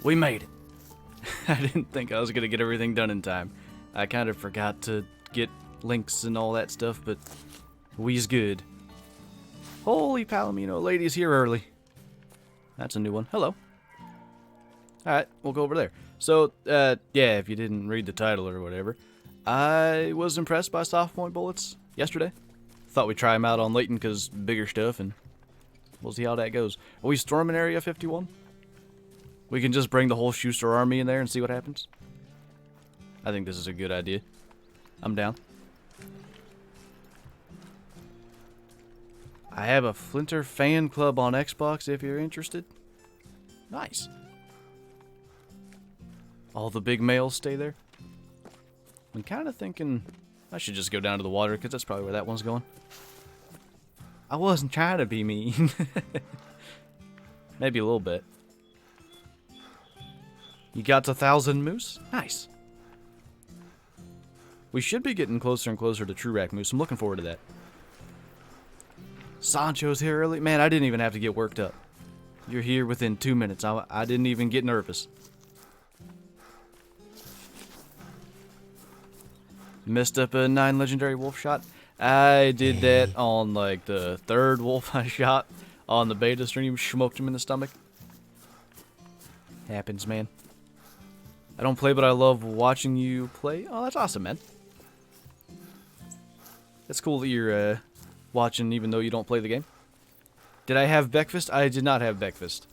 We made it. I didn't think I was going to get everything done in time. I kind of forgot to get links and all that stuff, but we's good. Holy Palomino, lady's here early. That's a new one. Hello. Alright, we'll go over there. So, yeah, if you didn't read the title or whatever, I was impressed by soft point bullets yesterday. Thought we'd try them out on Layton because bigger stuff, and we'll see how that goes. Are we storming Area 51? We can just bring the whole Schuster army in there and see what happens. I think this is a good idea. I'm down. I have a Flinter fan club on Xbox if you're interested. Nice. All the big males stay there. I'm kind of thinking I should just go down to the water because that's probably where that one's going. I wasn't trying to be mean. Maybe a little bit. You got 1,000 moose? Nice. We should be getting closer and closer to true rack moose. I'm looking forward to that. Sancho's here early. Man, I didn't even have to get worked up. You're here within 2 minutes. I didn't even get nervous. Messed up a 9 legendary wolf shot. I did that on like the 3rd wolf I shot on the beta stream. Smoked him in the stomach. Happens, man. I don't play, but I love watching you play. Oh, that's awesome, man. It's cool that you're watching even though you don't play the game. Did I have breakfast? I did not have breakfast.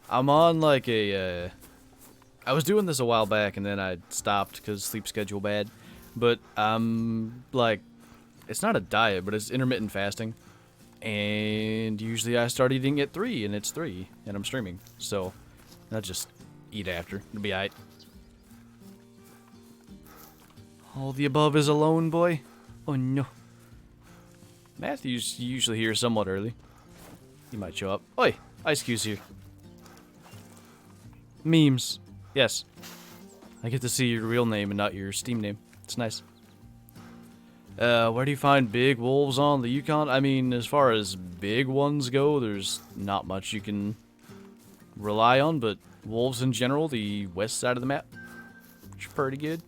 I'm on like a... I was doing this a while back and then I stopped because sleep schedule bad. But I'm like... It's not a diet, but it's intermittent fasting. And usually I start eating at 3 and it's 3 and I'm streaming. So I'll just eat after. It'll be alright. All the above is alone, boy. Oh no. Matthew's usually here somewhat early. He might show up. Oi! Ice Cube's here. Memes. Yes. I get to see your real name and not your Steam name. It's nice. Where do you find big wolves on the Yukon? I mean, as far as big ones go, there's not much you can rely on, but wolves in general, the west side of the map, it's pretty good.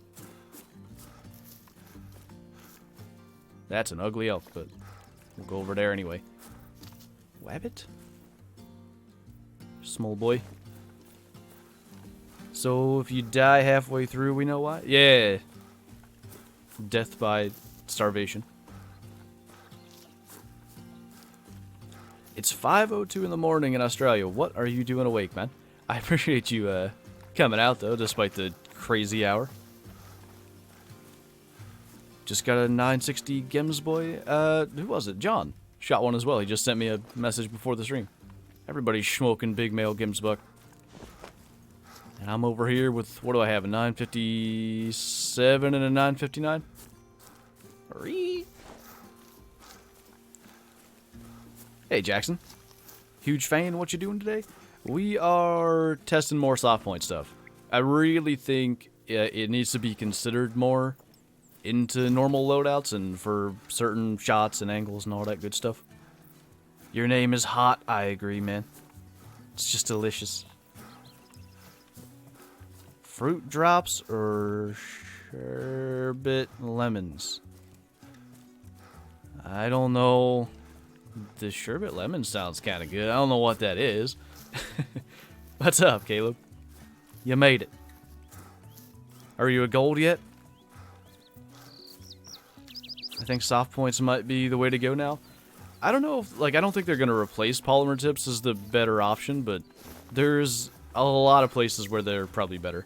That's an ugly elk, but we'll go over there anyway. Wabbit? Small boy. So, if you die halfway through, we know why? Yeah. Death by starvation. It's 5:02 in the morning in Australia. What are you doing awake, man? I appreciate you coming out, though, despite the crazy hour. Just got a 960 Gems boy. Who was it? John. Shot one as well. He just sent me a message before the stream. Everybody's smoking big male Gems buck. And I'm over here with, what do I have? A 957 and a 959? Hey, Jackson. Huge fan. What you doing today? We are testing more soft point stuff. I really think it needs to be considered more into normal loadouts and for certain shots and angles and all that good stuff. Your name is hot. I agree, man. It's just delicious. Fruit drops or sherbet lemons? I don't know. The sherbet lemon sounds kind of good. I don't know what that is. What's up, Caleb? You made it. Are you a gold yet? I think soft points might be the way to go now. I don't know if, like, I don't think they're going to replace polymer tips as the better option, but there's a lot of places where they're probably better.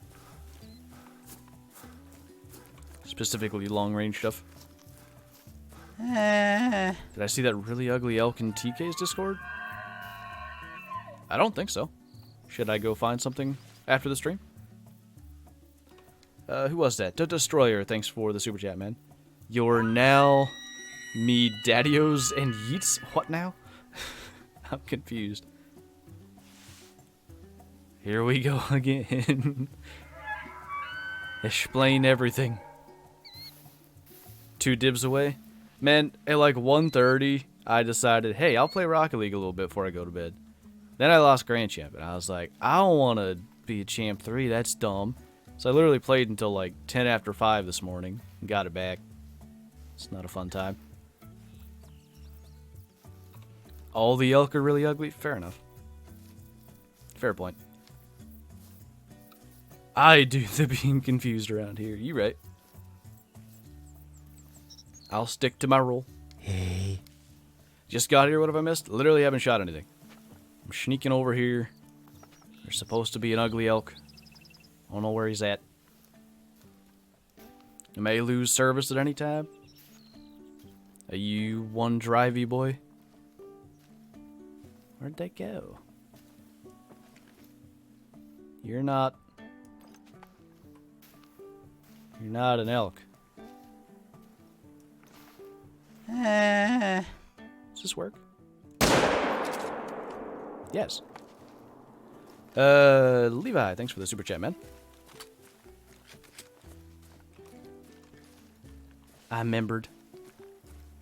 Specifically long-range stuff. Did I see that really ugly elk in TK's Discord? I don't think so. Should I go find something after the stream? Who was that? The Destroyer, thanks for the super chat, man. You're now me daddios and yeets? What now? I'm confused. Here we go again. Explain everything. 2 dibs away. Man, at like 1:30, I decided, hey, I'll play Rocket League a little bit before I go to bed. Then I lost Grand Champ, and I was like, I don't want to be a champ 3. That's dumb. So I literally played until like 10 after 5 this morning and got it back. It's not a fun time. All the elk are really ugly? Fair enough. Fair point. I do the being confused around here. You right. I'll stick to my rule. Hey. Just got here. What have I missed? Literally haven't shot anything. I'm sneaking over here. There's supposed to be an ugly elk. I don't know where he's at. I may lose service at any time. Are you one drivey boy? Where'd they go? You're not an elk. Does this work? Yes. Levi, thanks for the super chat, man. I remembered.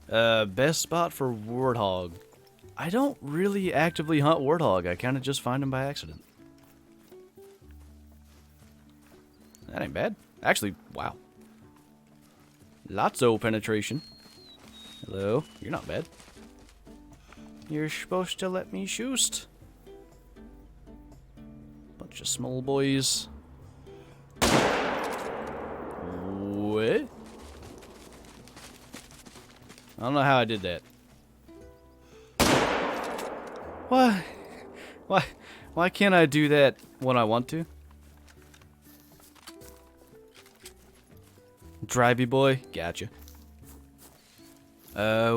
Best spot for warthog. I don't really actively hunt warthog. I kind of just find them by accident. That ain't bad. Actually, wow. Lots of penetration. Hello. You're not bad. You're supposed to let me shoot. Bunch of small boys. What? I don't know how I did that. Why? Why can't I do that when I want to? Drivey boy, gotcha.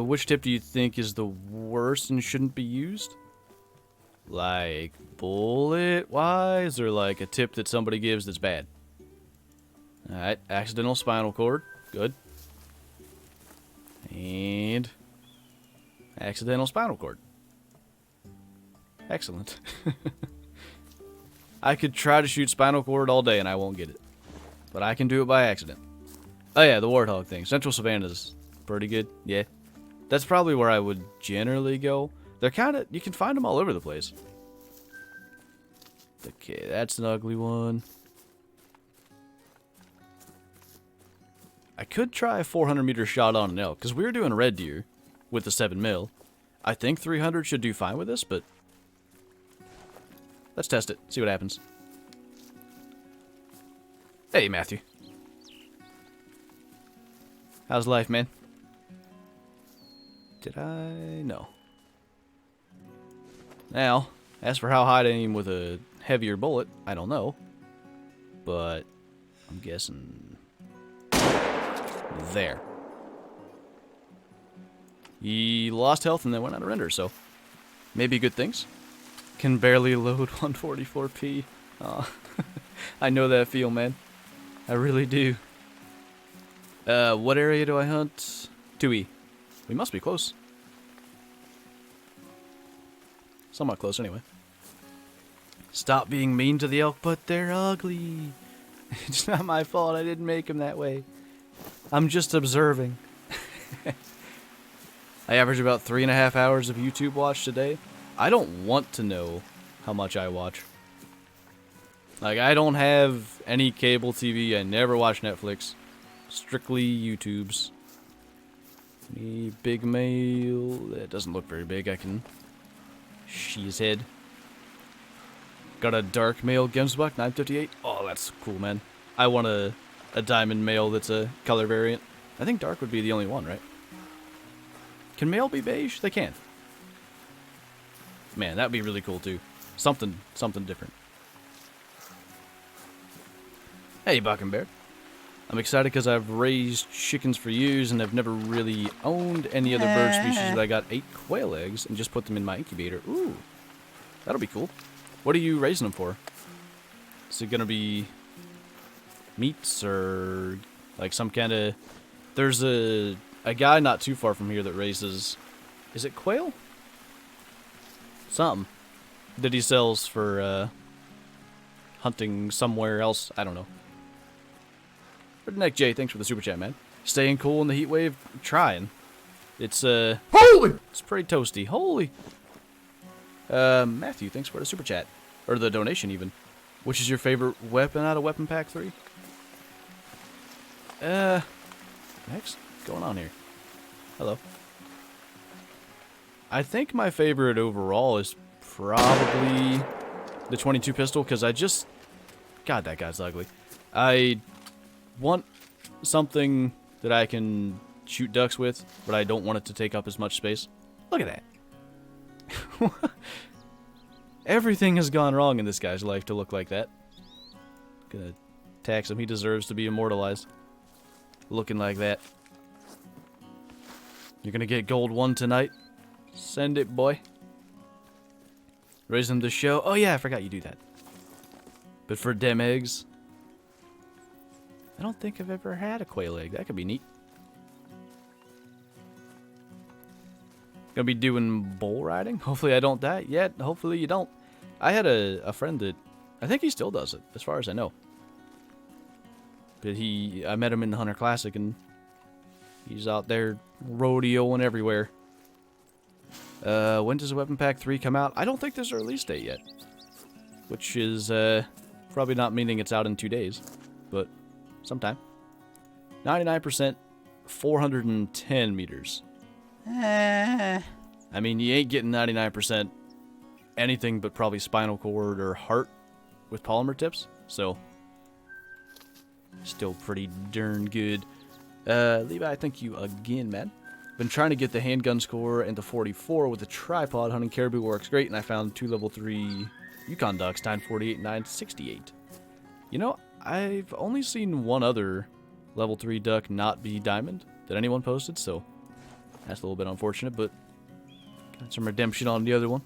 Which tip do you think is the worst and shouldn't be used? Like bullet-wise, or like a tip that somebody gives that's bad? Alright, accidental spinal cord, good. And accidental spinal cord. Excellent. I could try to shoot spinal cord all day and I won't get it. But I can do it by accident. Oh yeah, the warthog thing. Central Savannah's pretty good. Yeah. That's probably where I would generally go. They're kind of... You can find them all over the place. Okay, that's an ugly one. I could try a 400-meter shot on an elk, because we were doing red deer with the 7mm. I think 300 should do fine with this, but... Let's test it. See what happens. Hey, Matthew. How's life, man? Did I? No. Now, as for how high to aim with a heavier bullet, I don't know. But I'm guessing... There. He lost health and then went out of render, so... Maybe good things. Can barely load 144p. Aw. I know that feel, man. I really do. What area do I hunt? 2E. We must be close. Somewhat close, anyway. Stop being mean to the elk, but they're ugly. It's not my fault. I didn't make them that way. I'm just observing. I average about 3.5 hours of YouTube watch today. I don't want to know how much I watch. Like, I don't have any cable TV. I never watch Netflix. Strictly YouTubes. A big male. That doesn't look very big. I can see his head. Got a dark male Gemsbuck 958. Oh, that's cool, man. I want a diamond male that's a color variant. I think dark would be the only one, right? Can male be beige? They can. Man, that'd be really cool too. Something different. Hey, Bbuttonbran. I'm excited because I've raised chickens for years and I've never really owned any other bird species that I got 8 quail eggs and just put them in my incubator. Ooh, that'll be cool. What are you raising them for? Is it gonna be meats or like some kind of... There's a guy not too far from here that raises... Is it quail? Something. That he sells for hunting somewhere else. I don't know. Redneck J, thanks for the super chat, man. Staying cool in the heat wave? Trying. It's holy! It's pretty toasty. Holy! Matthew, thanks for the super chat. Or the donation, even. Which is your favorite weapon out of Weapon Pack 3? What's going on here? Hello. I think my favorite overall is probably the 22 pistol, because I just... God, that guy's ugly. I want something that I can shoot ducks with, but I don't want it to take up as much space. Look at that. Everything has gone wrong in this guy's life to look like that. Gonna tax him. He deserves to be immortalized. Looking like that. You're gonna get gold 1 tonight. Send it, boy. Raise them to show. Oh yeah, I forgot you do that. But for dem eggs, I don't think I've ever had a quail egg. That could be neat. Gonna be doing bull riding. Hopefully I don't die. Yeah, hopefully you don't. I had a friend that, I think he still does it, as far as I know. But I met him in the Hunter Classic, and he's out there rodeoing everywhere. When does Weapon Pack 3 come out? I don't think there's a release date yet. Which is, probably not meaning it's out in 2 days. But, sometime. 99%, 410 meters. I mean, you ain't getting 99% anything but probably spinal cord or heart with polymer tips. So, still pretty darn good. Levi, thank you again, man. Been trying to get the handgun score into 44 with a tripod. Hunting caribou works great, and I found 2 level 3 Yukon ducks, 948 and 968. You know, I've only seen one other level 3 duck not be diamond that anyone posted, so that's a little bit unfortunate, but got some redemption on the other one.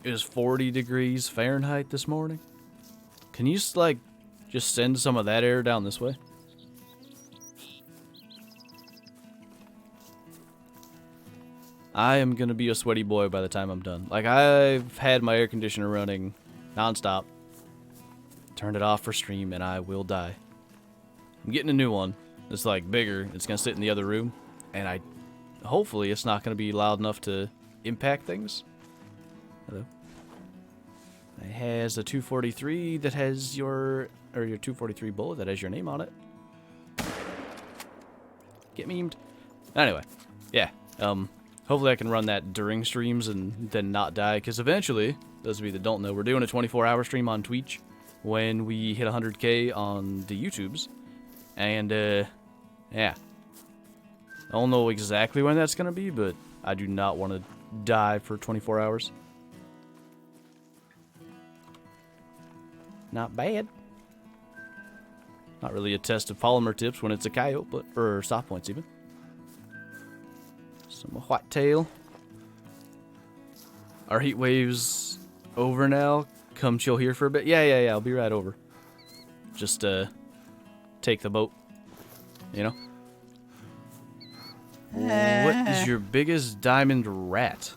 It was 40 degrees Fahrenheit this morning. Can you, like, just send some of that air down this way? I am going to be a sweaty boy by the time I'm done. Like, I've had my air conditioner running nonstop. Turned it off for stream, and I will die. I'm getting a new one. It's, like, bigger. It's going to sit in the other room. And hopefully it's not going to be loud enough to impact things. Hello. It has a 243 that has your 243 bullet that has your name on it. Get memed. Anyway, yeah. Hopefully I can run that during streams and then not die, because eventually, those of you that don't know, we're doing a 24-hour stream on Twitch when we hit 100K on the YouTubes. And, yeah. I don't know exactly when that's going to be, but I do not want to die for 24 hours. Not bad. Not really a test of polymer tips when it's a coyote, but, or soft points even. Some whitetail. Our heat wave's over now. Come chill here for a bit. Yeah. I'll be right over. Just, take the boat. You know? What is your biggest diamond rat?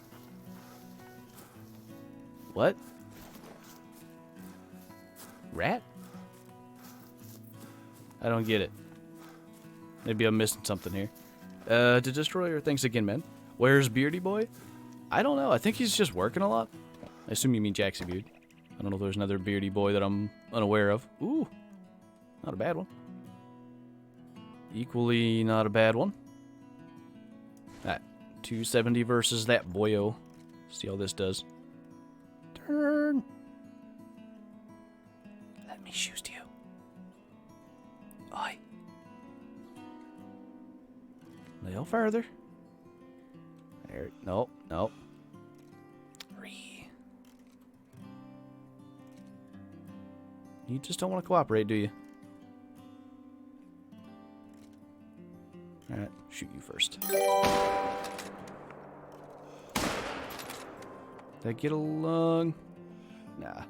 What? Rat? I don't get it. Maybe I'm missing something here. To Destroyer, thanks again, man. Where's Beardy Boy? I don't know. I think he's just working a lot. I assume you mean Jaxie Beard. I don't know if there's another Beardy Boy that I'm unaware of. Ooh. Not a bad one. Equally not a bad one. That 270 versus that boyo. See how this does. Turn. Let me shoot you. Oi. A little further. There. Nope. You just don't want to cooperate, do you? Alright, shoot you first. Did I get along? Nah.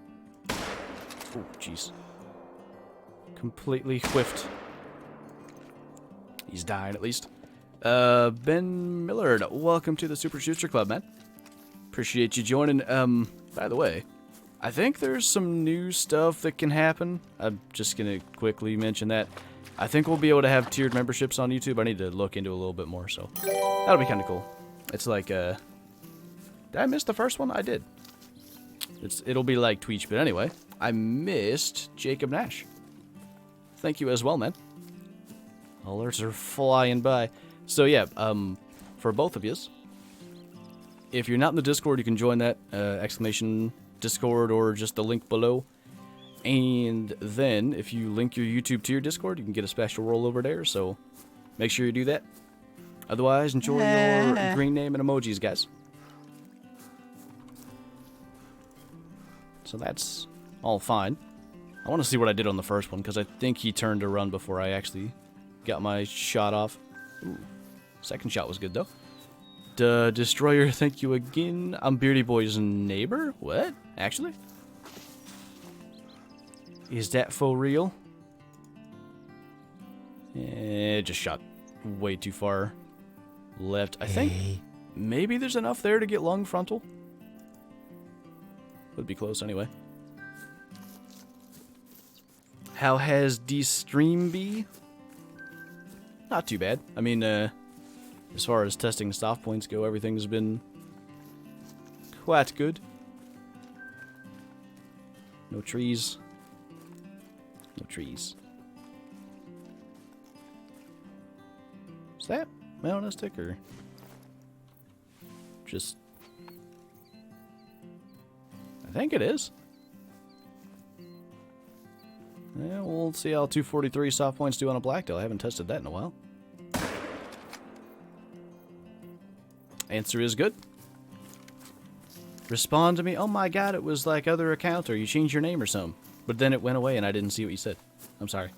Oh, jeez. Completely whiffed. He's dying, at least. Ben Millard, welcome to the Super Shooter Club, man. Appreciate you joining. By the way, I think there's some new stuff that can happen. I'm just gonna quickly mention that. I think we'll be able to have tiered memberships on YouTube. I need to look into it a little bit more, so that'll be kind of cool. It's like, did I miss the first one? I did. It'll be like Tweech, but anyway, I missed Jacob Nash. Thank you as well, man. Alerts are flying by. So yeah, for both of yous, if you're not in the Discord, you can join that exclamation Discord or just the link below. And then if you link your YouTube to your Discord, you can get a special roll over there. So make sure you do that. Otherwise, enjoy your green name and emojis, guys. So that's all fine. I want to see what I did on the first one, because I think he turned to run before I actually got my shot off. Ooh, second shot was good, though. Destroyer, thank you again. I'm Beardy Boy's neighbor? What? Actually? Is that for real? It just shot way too far left. I think maybe there's enough there to get lung frontal. Would be close anyway. How has the stream be? Not too bad. I mean, as far as testing soft points go, everything's been quite good. No trees. No trees. Is that mountistic or just... I think it is. Yeah, we'll see how 243 soft points do on a blacktail. I haven't tested that in a while. Answer is good. Respond to me. Oh my god, it was like other account or you changed your name or something. But then it went away and I didn't see what you said. I'm sorry.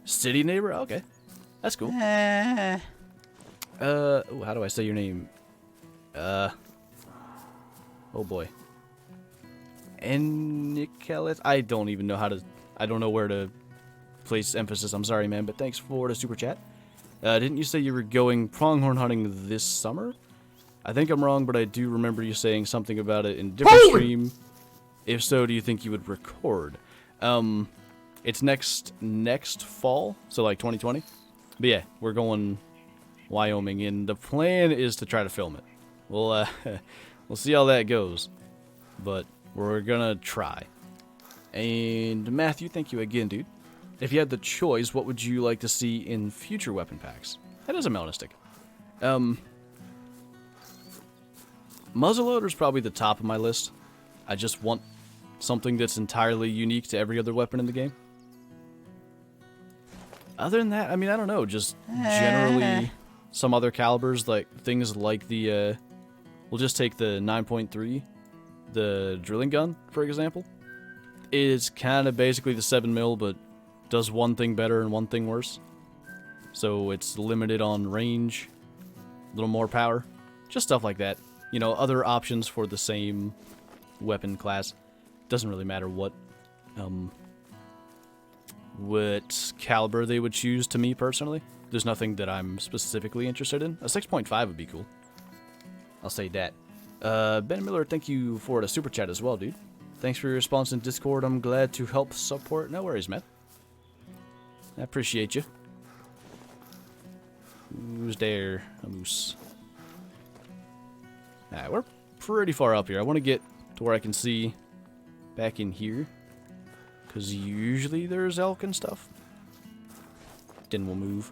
City neighbor? Okay. That's cool. Ooh, how do I say your name? Oh boy. Enikelet? I don't even know how to... I don't know where to place emphasis. I'm sorry, man, but thanks for the super chat. Didn't you say you were going pronghorn hunting this summer? I think I'm wrong, but I do remember you saying something about it in a different stream. If so, do you think you would record? It's next fall, so like 2020. But yeah, we're going Wyoming, and the plan is to try to film it. We'll see how that goes, but we're gonna try. And Matthew, thank you again, dude. If you had the choice, what would you like to see in future weapon packs? That is a melanistic. Muzzleloader's probably the top of my list. I just want something that's entirely unique to every other weapon in the game. Other than that, I mean, I don't know, just generally some other calibers, like things like the, we'll just take the 9.3, the drilling gun, for example. It's kind of basically the 7mm, but does one thing better and one thing worse. So it's limited on range, a little more power, just stuff like that. You know, other options for the same weapon class. Doesn't really matter what caliber they would choose to me personally. There's nothing that I'm specifically interested in. A 6.5 would be cool. I'll say that. Ben Miller, thank you for the super chat as well, dude. Thanks for your response in Discord. I'm glad to help support. No worries, man. I appreciate you. Who's there? A moose. Alright, we're pretty far up here. I want to get to where I can see back in here, because usually there's elk and stuff. Then we'll move.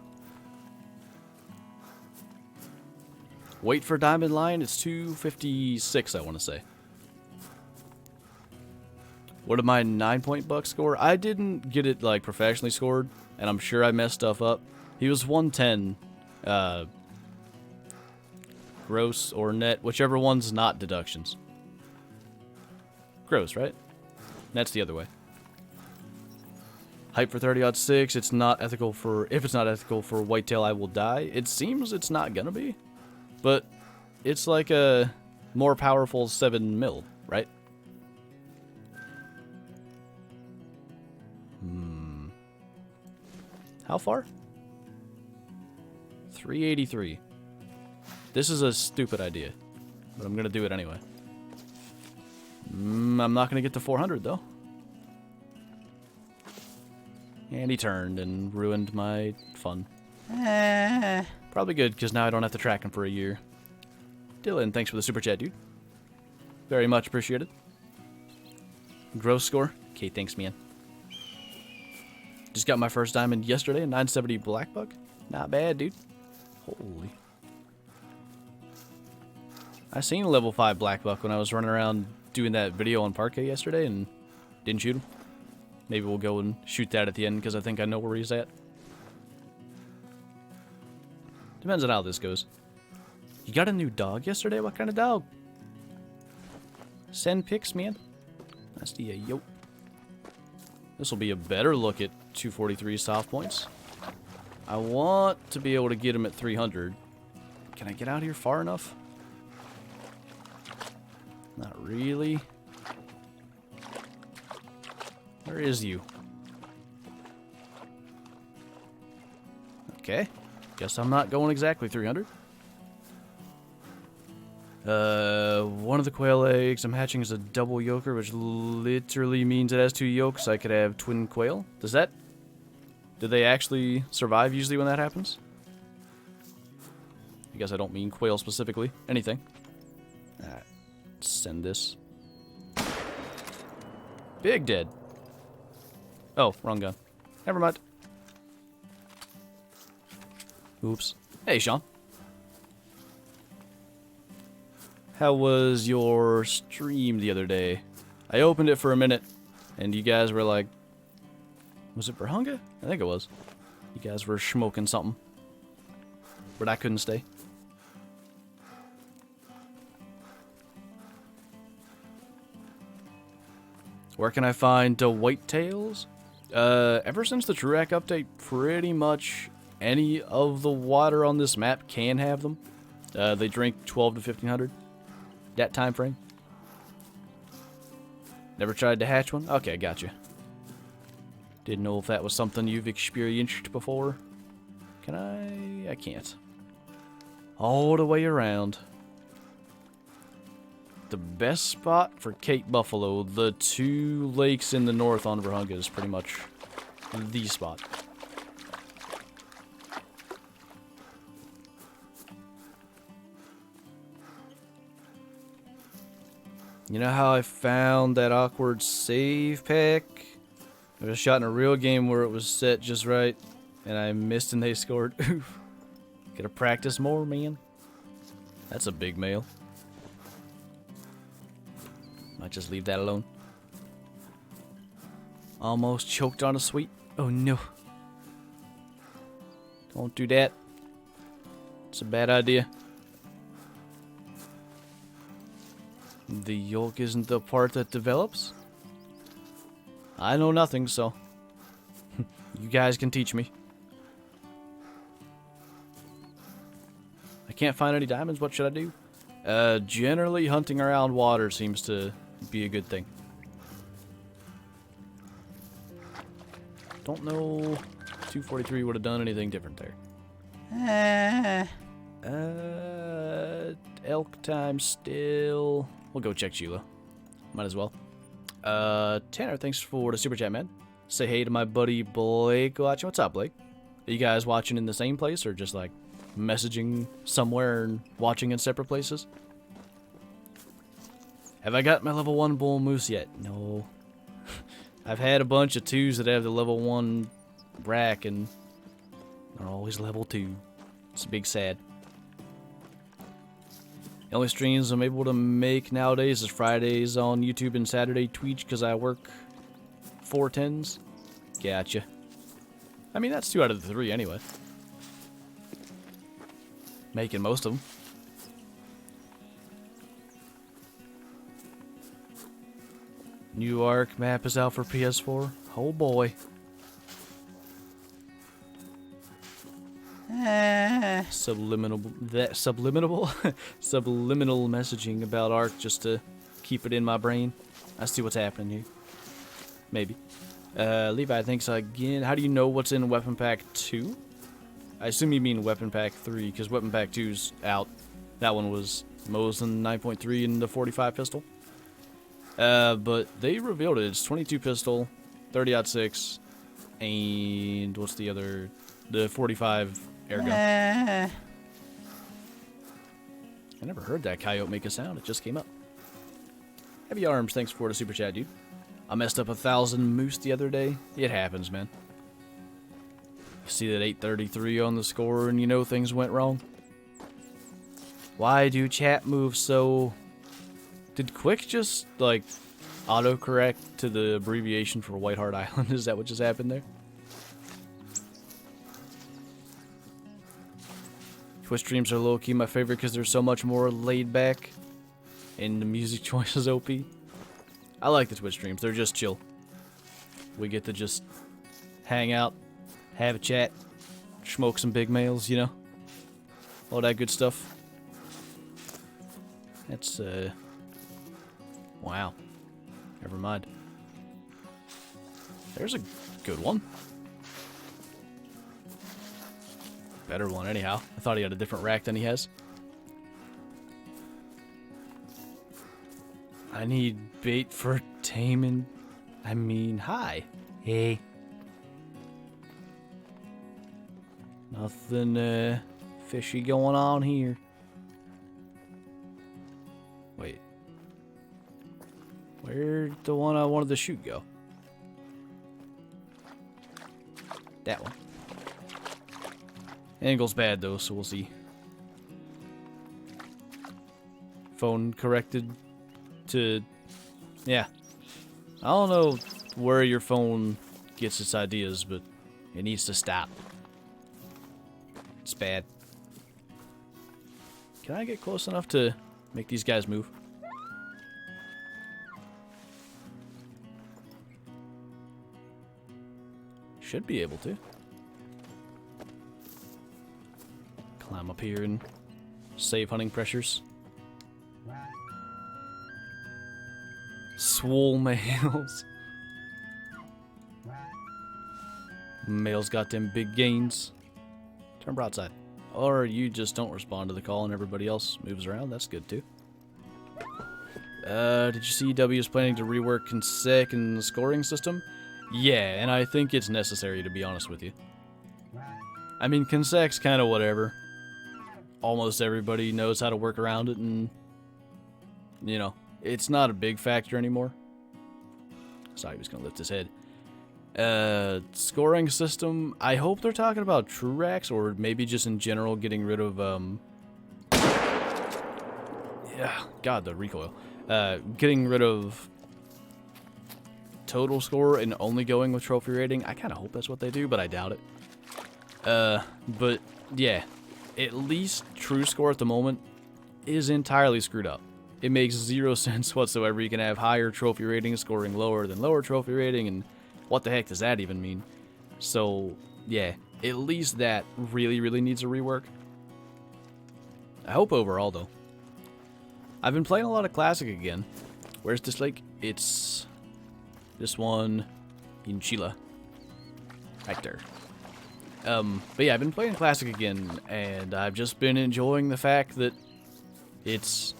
Wait for Diamond Line. It's 256, I want to say. What did my 9-point buck score? I didn't get it like professionally scored, and I'm sure I messed stuff up. He was 110 gross or net, whichever one's not deductions. Gross, right? That's the other way. Hype for 30-06. It's not ethical for... If it's not ethical for whitetail, I will die. It seems it's not gonna be. But it's like a more powerful 7mm, right? How far? 383. This is a stupid idea, but I'm going to do it anyway. I'm not going to get to 400, though. And he turned and ruined my fun. Probably good, because now I don't have to track him for a year. Dylan, thanks for the super chat, dude. Very much appreciated. Gross score? Okay, thanks, man. Just got my first diamond yesterday, a 970 black buck. Not bad, dude. Holy. I seen a level 5 black buck when I was running around doing that video on Parquet yesterday and didn't shoot him. Maybe we'll go and shoot that at the end because I think I know where he's at. Depends on how this goes. You got a new dog yesterday? What kind of dog? Send pics, man. I see a yo. This will be a better look at 243 soft points. I want to be able to get him at 300. Can I get out here far enough? Not really. Where is you? Okay. Guess I'm not going exactly 300. One of the quail eggs I'm hatching is a double yolker, which literally means it has 2 yolks. I could have twin quail. Does that... Do they actually survive usually when that happens? I guess I don't mean quail specifically. Anything. Alright. Send this. Big dead. Oh, wrong gun. Never mind. Oops. Hey, Sean. How was your stream the other day? I opened it for a minute, and you guys were like... Was it Berhunga? I think it was. You guys were smoking something. But I couldn't stay. Where can I find the whitetails? Ever since the Truac update, pretty much any of the water on this map can have them. They drink 12 to 1500. That time frame. Never tried to hatch one? Okay, gotcha. Didn't know if that was something you've experienced before. Can I? I can't. All the way around. The best spot for Cape Buffalo, the 2 lakes in the north on Berhunga, is pretty much the spot. You know how I found that awkward save pack? I was shot in a real game where it was set just right, and I missed and they scored. Oof. Gotta practice more, man. That's a big mail. Might just leave that alone. Almost choked on a sweet. Oh no. Don't do that. It's a bad idea. The yolk isn't the part that develops? I know nothing, so you guys can teach me. I can't find any diamonds. What should I do? Generally hunting around water seems to be a good thing. Don't know 243 would have done anything different there. Elk time still. We'll go check Sheila. Might as well. Tanner, thanks for the super chat, man. Say hey to my buddy Blake watching. What's up, Blake? Are you guys watching in the same place or just like messaging somewhere and watching in separate places? Have I got my level 1 bull moose yet? No. I've had a bunch of 2s that have the level 1 rack and they're always level 2. It's a big sad. The only streams I'm able to make nowadays is Fridays on YouTube and Saturday Twitch because I work 4/10s. Gotcha. I mean, that's 2 out of the 3 anyway. Making most of them. New Ark map is out for PS4. Oh boy. Subliminal subliminal messaging about Ark just to keep it in my brain. I see what's happening here. Maybe. Levi, thanks again. How do you know what's in Weapon Pack 2? I assume you mean Weapon Pack 3, because Weapon Pack 2's out. That one was Mosin 9.3 and the 45 pistol. But they revealed it. It's 22 pistol, 30-06, and what's the other? The 45 air gun. I never heard that coyote make a sound. It just came up. Heavy Arms, thanks for the super chat, dude. I messed up 1,000 moose the other day. It happens, man. You see that 833 on the score and you know things went wrong? Why do chat move so... Did Quick just, like, autocorrect to the abbreviation for White Hart Island? Is that what just happened there? Twitch streams are low-key my favorite because they're so much more laid back. And the music choice is OP. I like the Twitch streams. They're just chill. We get to just hang out, have a chat, smoke some big males, you know? All that good stuff. That's, wow. Never mind. There's a good one. Better one, anyhow. I thought he had a different rack than he has. I need bait for taming. I mean, hi. Hey. Nothing, fishy going on here. Wait. Where'd the one I wanted to shoot go? That one. Angle's bad though, so we'll see. Phone corrected to... Yeah. I don't know where your phone gets its ideas, but it needs to stop. It's bad. Can I get close enough to make these guys move? Should be able to. Climb up here and save hunting pressures. Swole males. Males got them big gains. Turn broadside. Or you just don't respond to the call and everybody else moves around. That's good too. Did you see W is planning to rework consec and scoring system? Yeah, and I think it's necessary, to be honest with you. I mean, consec's kind of whatever. Almost everybody knows how to work around it, and, you know, it's not a big factor anymore. Sorry, he was going to lift his head. Scoring system, I hope they're talking about TrueRacks, or maybe just in general getting rid of, yeah, God, the recoil. Getting rid of total score and only going with trophy rating. I kind of hope that's what they do, but I doubt it. But, yeah, at least true score at the moment is entirely screwed up. It makes zero sense whatsoever. You can have higher trophy rating scoring lower than lower trophy rating, and what the heck does that even mean? So, yeah, at least that really, really needs a rework. I hope overall, though. I've been playing a lot of Classic again. Where's this lake? It's this one in Chile. Right there. But yeah, I've been playing Classic again, and I've just been enjoying the fact that it's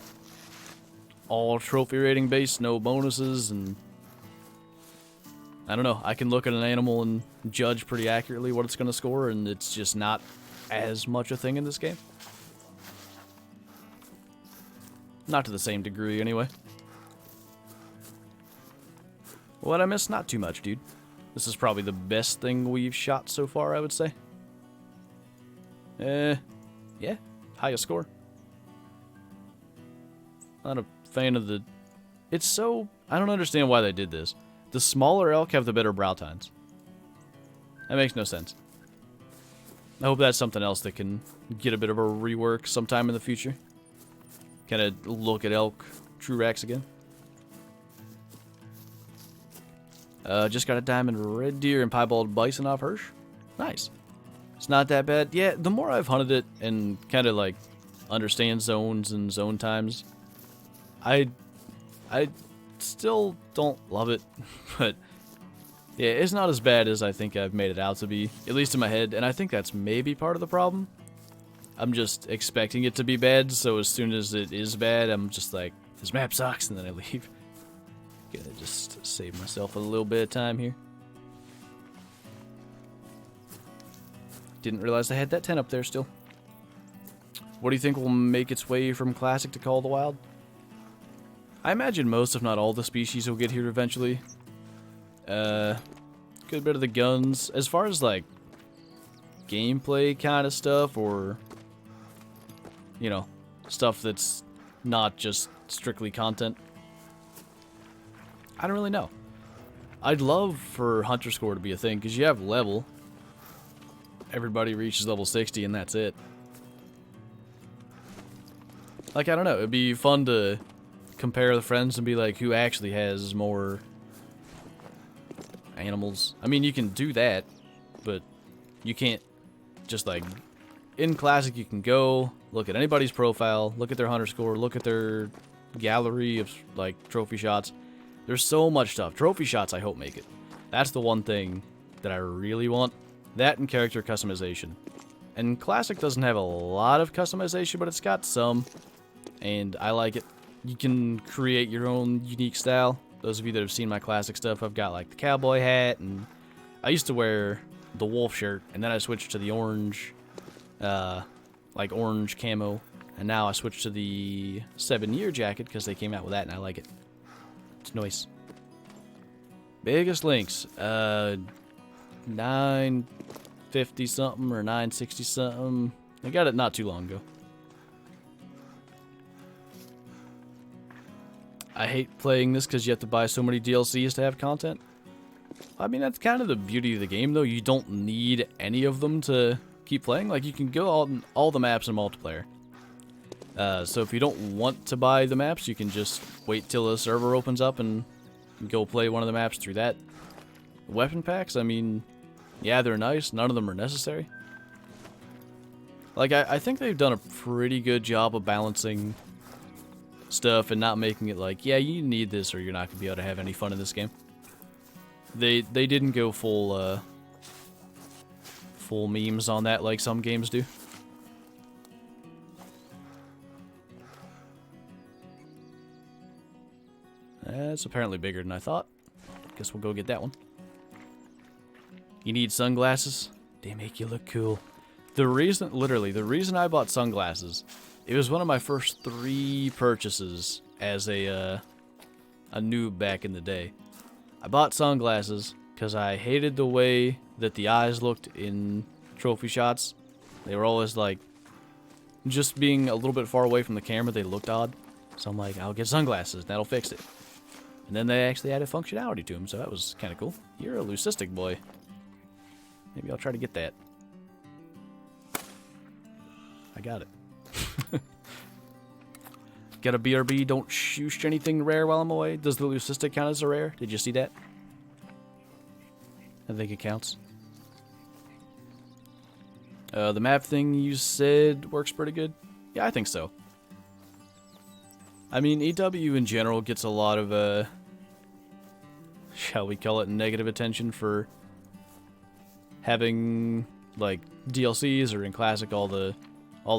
all trophy rating based, no bonuses, and I don't know, I can look at an animal and judge pretty accurately what it's going to score, and it's just not as much a thing in this game. Not to the same degree, anyway. What I missed? Not too much, dude. This is probably the best thing we've shot so far, I would say. Yeah, highest score. Not a fan of the... It's so... I don't understand why they did this. The smaller elk have the better brow tines. That makes no sense. I hope that's something else that can get a bit of a rework sometime in the future. Kind of look at elk TrueRacks again. Just got a diamond red deer and piebald bison off Hirsch. Nice. It's not that bad. Yeah, the more I've hunted it and kind of like understand zones and zone times, I still don't love it. But yeah, it's not as bad as I think I've made it out to be, at least in my head. And I think that's maybe part of the problem. I'm just expecting it to be bad, so as soon as it is bad, I'm just like, this map sucks, and then I leave. Gonna just save myself a little bit of time here. Didn't realize I had that 10 up there still. What do you think will make its way from Classic to Call of the Wild? I imagine most, if not all, the species will get here eventually. Good bit of the guns. As far as, like, gameplay kind of stuff, or, you know, stuff that's not just strictly content, I don't really know. I'd love for hunter score to be a thing, because you have level. Everybody reaches level 60 and that's it. Like, I don't know, it'd be fun to compare the friends and be like, who actually has more animals. I mean, you can do that, but you can't just, like, in Classic you can go look at anybody's profile, look at their hunter score, look at their gallery of, like, trophy shots. There's so much stuff. Trophy shots, I hope, make it. That's the one thing that I really want. That and character customization. And Classic doesn't have a lot of customization, but it's got some, and I like it. You can create your own unique style. Those of you that have seen my Classic stuff, I've got, like, the cowboy hat, and I used to wear the wolf shirt, and then I switched to the orange, like, orange camo, and now I switched to the 7-year jacket, because they came out with that, and I like it. It's nice. Biggest links, 950 something or 960 something. I got it not too long ago. I hate playing this because you have to buy so many DLCs to have content. I mean, that's kind of the beauty of the game, though. You don't need any of them to keep playing. Like, you can go all the maps in multiplayer. So if you don't want to buy the maps, you can just wait till the server opens up and go play one of the maps through that. Weapon packs, I mean, yeah, they're nice. None of them are necessary. Like, I think they've done a pretty good job of balancing stuff and not making it like, yeah, you need this or you're not going to be able to have any fun in this game. They didn't go full memes on that like some games do. That's apparently bigger than I thought. Guess we'll go get that one. You need sunglasses? They make you look cool. Literally, the reason I bought sunglasses, it was one of my first 3 purchases as a noob back in the day. I bought sunglasses because I hated the way that the eyes looked in trophy shots. They were always like, just being a little bit far away from the camera, they looked odd. So I'm like, I'll get sunglasses, that'll fix it. And then they actually added functionality to them, so that was kind of cool. You're a leucistic boy. Maybe I'll try to get that. I got it. Get a BRB, don't shoosh anything rare while I'm away. Does the leucistic count as a rare? Did you see that? I think it counts. The map thing you said works pretty good. Yeah, I think so. I mean, EW in general gets a lot of, shall we call it negative attention for having, like, DLCs or in Classic all the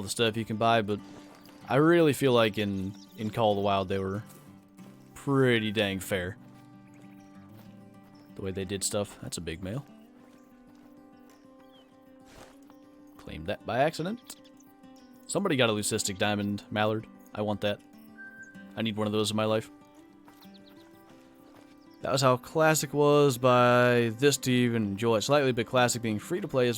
stuff you can buy, but I really feel like in Call of the Wild they were pretty dang fair. The way they did stuff. That's a big male. Claimed that by accident. Somebody got a leucistic diamond mallard. I want that. I need one of those in my life. That was how Classic was by this to even enjoy it slightly, but Classic being free to play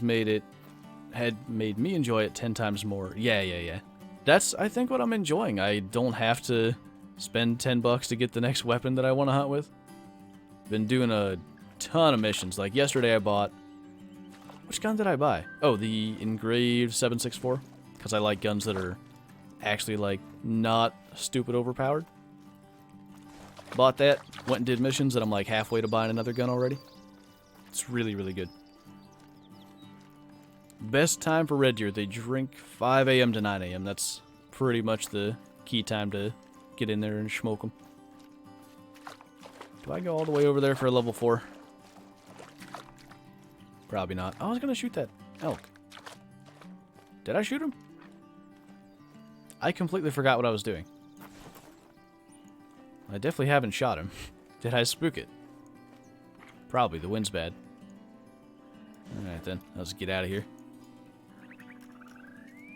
had made me enjoy it 10 times more. Yeah. That's, I think, what I'm enjoying. I don't have to spend $10 to get the next weapon that I want to hunt with. Been doing a ton of missions. Like yesterday I bought... Which gun did I buy? Oh, the engraved 7.64. Because I like guns that are actually, like, not stupid overpowered. Bought that, went and did missions, and I'm like halfway to buying another gun already. It's really, really good. Best time for Red Deer, they drink 5 a.m. to 9 a.m. That's pretty much the key time to get in there and smoke them. Do I go all the way over there for a level 4? Probably not. I was going to shoot that elk. Did I shoot him? I completely forgot what I was doing. I definitely haven't shot him. Did I spook it? Probably. The wind's bad. Alright then. Let's get out of here.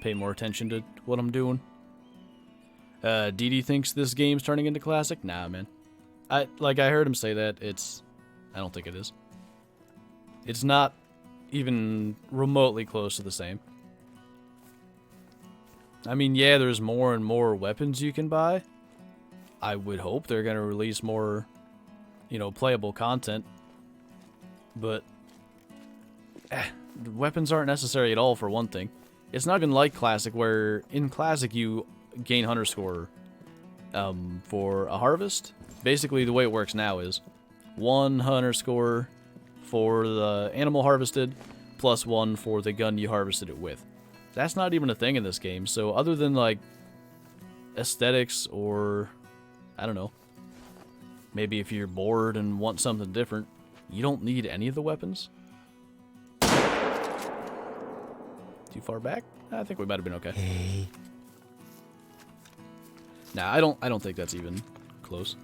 Pay more attention to what I'm doing. Didi thinks this game's turning into classic. Nah, man. I heard him say that. I don't think it is. It's not even remotely close to the same. I mean, yeah, there's more and more weapons you can buy. I would hope they're going to release more, you know, playable content. But the weapons aren't necessary at all, for one thing. It's not even like Classic, where in Classic you gain hunter score for a harvest. Basically, the way it works now is 1 hunter score for the animal harvested, plus 1 for the gun you harvested it with. That's not even a thing in this game, so other than, like, aesthetics or, I don't know, maybe if you're bored and want something different, you don't need any of the weapons. Too far back? I think we might have been okay. Nah, I don't think that's even close.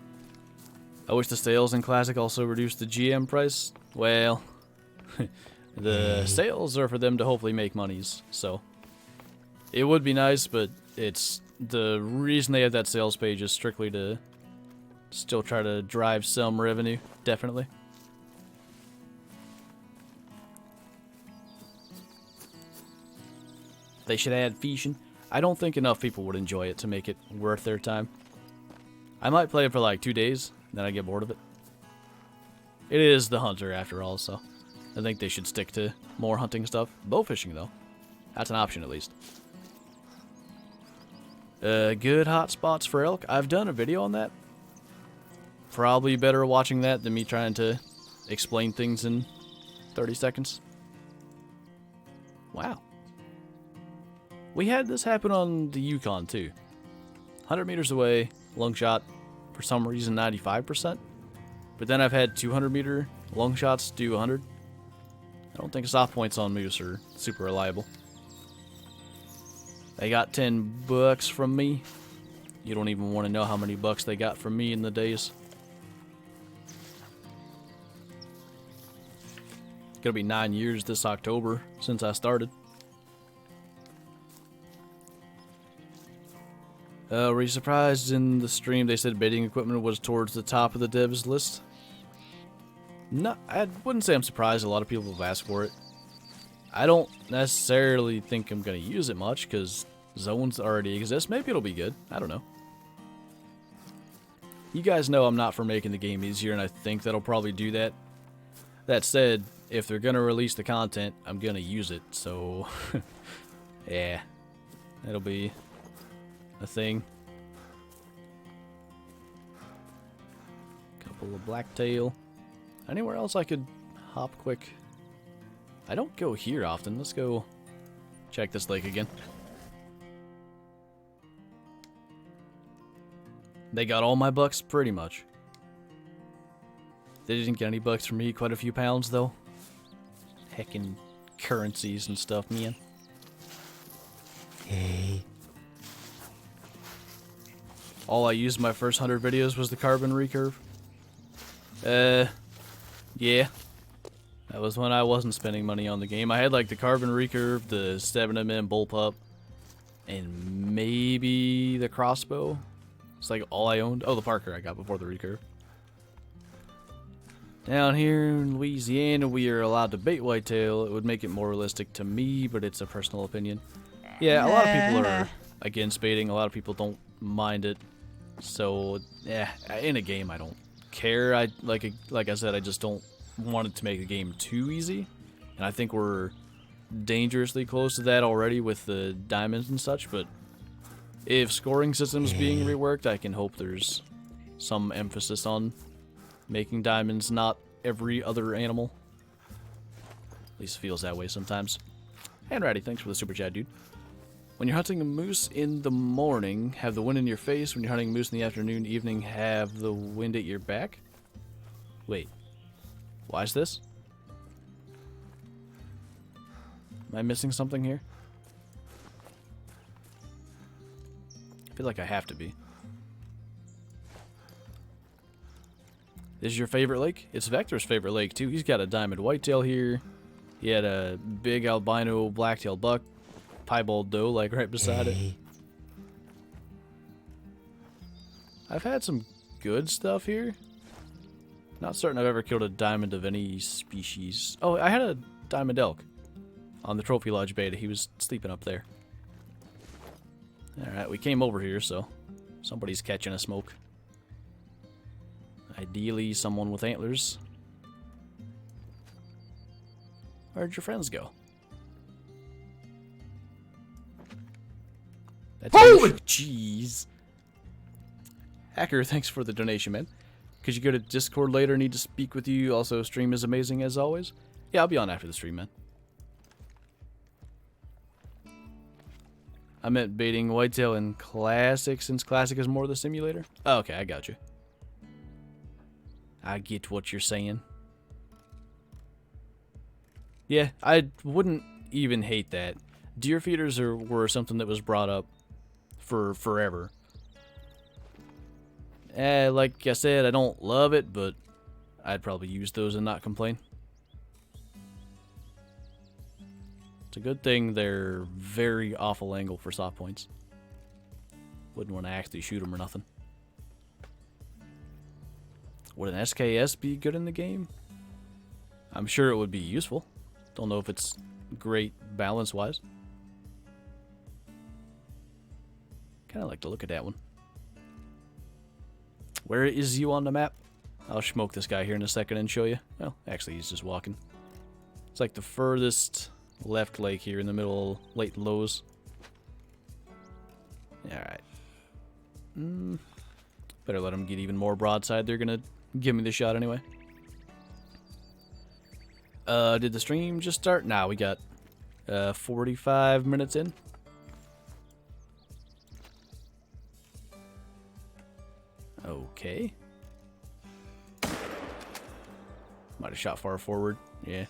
I wish the sales in Classic also reduced the GM price. Well, the sales are for them to hopefully make monies, so it would be nice, but it's the reason they have that sales page is strictly to still try to drive some revenue, definitely. They should add fishing. I don't think enough people would enjoy it to make it worth their time. I might play it for like 2 days, then I get bored of it. It is the hunter after all, so I think they should stick to more hunting stuff. Bow fishing though, that's an option at least. Good hot spots for elk. I've done a video on that. Probably better watching that than me trying to explain things in 30 seconds. Wow. We had this happen on the Yukon too. 100 meters away, long shot, for some reason 95%. But then I've had 200 meter long shots do 100. I don't think soft points on moose are super reliable. They got $10 from me. You don't even want to know how many bucks they got from me in the days. It's gonna be 9 years this October since I started. Were you surprised in the stream they said baiting equipment was towards the top of the devs list? No, I wouldn't say I'm surprised. A lot of people have asked for it. I don't necessarily think I'm going to use it much because zones already exist. Maybe it'll be good. I don't know. You guys know I'm not for making the game easier, and I think that'll probably do that. That said, if they're going to release the content, I'm going to use it. So, yeah, that'll be a thing. Couple of blacktail. Anywhere else I could hop quick? I don't go here often. Let's go check this lake again. They got all my bucks pretty much. They didn't get any bucks from me. Quite a few pounds though. Heckin' currencies and stuff, man. Hey. All I used my first 100 videos was the carbon recurve. Yeah. That was when I wasn't spending money on the game. I had like the carbon recurve, the 7mm bullpup, and maybe the crossbow. It's like all I owned. Oh, the Parker I got before the recurve. Down here in Louisiana, we are allowed to bait whitetail. It would make it more realistic to me, but it's a personal opinion. Yeah, a lot of people are against baiting. A lot of people don't mind it. So, yeah, in a game, I don't care. Like I said, I just don't want it to make the game too easy. And I think we're dangerously close to that already with the diamonds and such. But if scoring systems being reworked, I can hope there's some emphasis on making diamonds not every other animal. At least it feels that way sometimes. And Ratty, thanks for the super chat, dude. When you're hunting a moose in the morning, have the wind in your face. When you're hunting a moose in the afternoon, evening, have the wind at your back. Wait. Why is this? Am I missing something here? I feel like I have to be. This is your favorite lake? It's Vector's favorite lake, too. He's got a diamond whitetail here. He had a big albino blacktail buck. Piebald doe, like right beside it. I've had some good stuff here. Not certain I've ever killed a diamond of any species. Oh, I had a diamond elk on the Trophy Lodge beta. He was sleeping up there. Alright, we came over here, so somebody's catching a smoke. Ideally, someone with antlers. Where'd your friends go? That's jeez. Hacker, thanks for the donation, man. Could you go to Discord later? Need to speak with you. Also, stream is amazing as always. Yeah, I'll be on after the stream, man. I meant baiting whitetail in Classic, since Classic is more the simulator. Oh, okay, I got you. I get what you're saying. Yeah, I wouldn't even hate that. Deer feeders were something that was brought up for forever. Like I said, I don't love it, but I'd probably use those and not complain. It's a good thing they're very awful angle for soft points. Wouldn't want to actually shoot them or nothing. Would an SKS be good in the game? I'm sure it would be useful. Don't know if it's great balance-wise. Kind of like to look at that one. Where is you on the map? I'll smoke this guy here in a second and show you. Well, actually, he's just walking. It's like the furthest left lake here in the middle of Lake Lows. Alright. Better let them get even more broadside. They're gonna give me the shot anyway. Did the stream just start? Nah, we got 45 minutes in. Okay. Might have shot far forward. Yeah.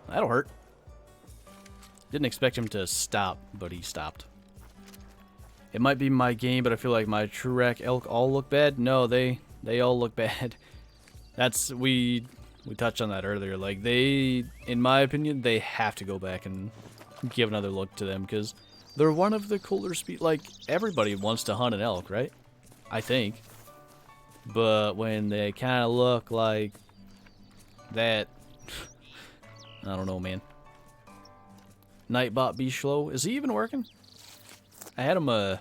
That'll hurt. Didn't expect him to stop, but he stopped. It might be my game, but I feel like my true rack elk all look bad. No, they all look bad. That's we touched on that earlier. Like they, in my opinion, they have to go back and give another look to them because they're one of the cooler speed. Like everybody wants to hunt an elk, right? I think. But when they kind of look like that, I don't know, man. Nightbot be slow. Is he even working? I had him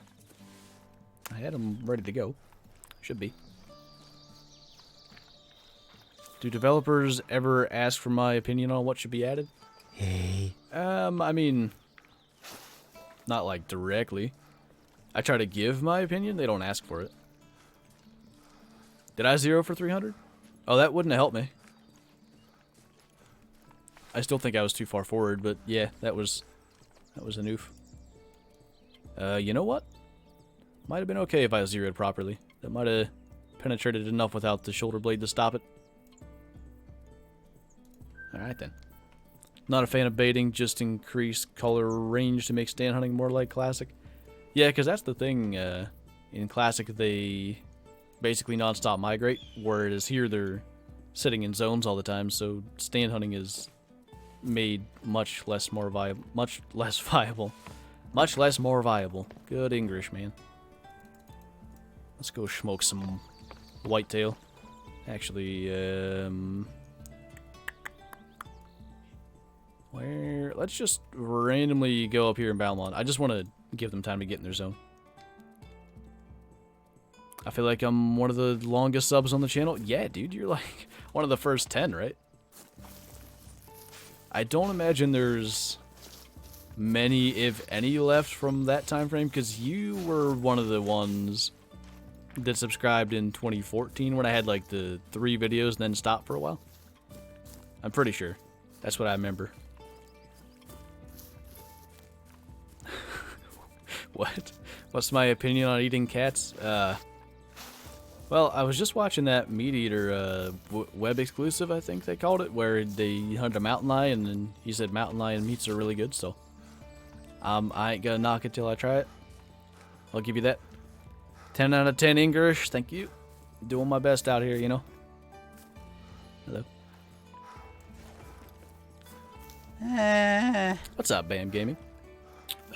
ready to go. Should be. Do developers ever ask for my opinion on what should be added? Hey. I mean, not like directly. I try to give my opinion. They don't ask for it. Did I 0 for 300? Oh, that wouldn't have helped me. I still think I was too far forward, but yeah, that was a noof. You know what? Might have been okay if I zeroed properly. That might have penetrated enough without the shoulder blade to stop it. Alright then. Not a fan of baiting, just increase color range to make stand hunting more like Classic. Yeah, because that's the thing. In Classic, they basically non-stop migrate, whereas here they're sitting in zones all the time, so stand hunting is made much less more viable. Much less more viable. Good English, man. Let's go smoke some whitetail. Actually, let's just randomly go up here in Balmont. I just want to give them time to get in their zone. I feel like I'm one of the longest subs on the channel. Yeah, dude, you're like one of the first 10, right? I don't imagine there's many, if any, left from that time frame, because you were one of the ones that subscribed in 2014 when I had like the 3 videos and then stopped for a while. I'm pretty sure. That's what I remember. What? What's my opinion on eating cats? Well, I was just watching that Meat Eater web exclusive, I think they called it, where they hunted a mountain lion, and he said mountain lion meats are really good, so I ain't gonna knock it till I try it. I'll give you that. 10 out of 10 English, thank you. Doing my best out here, you know. Hello. What's up, Bam Gaming?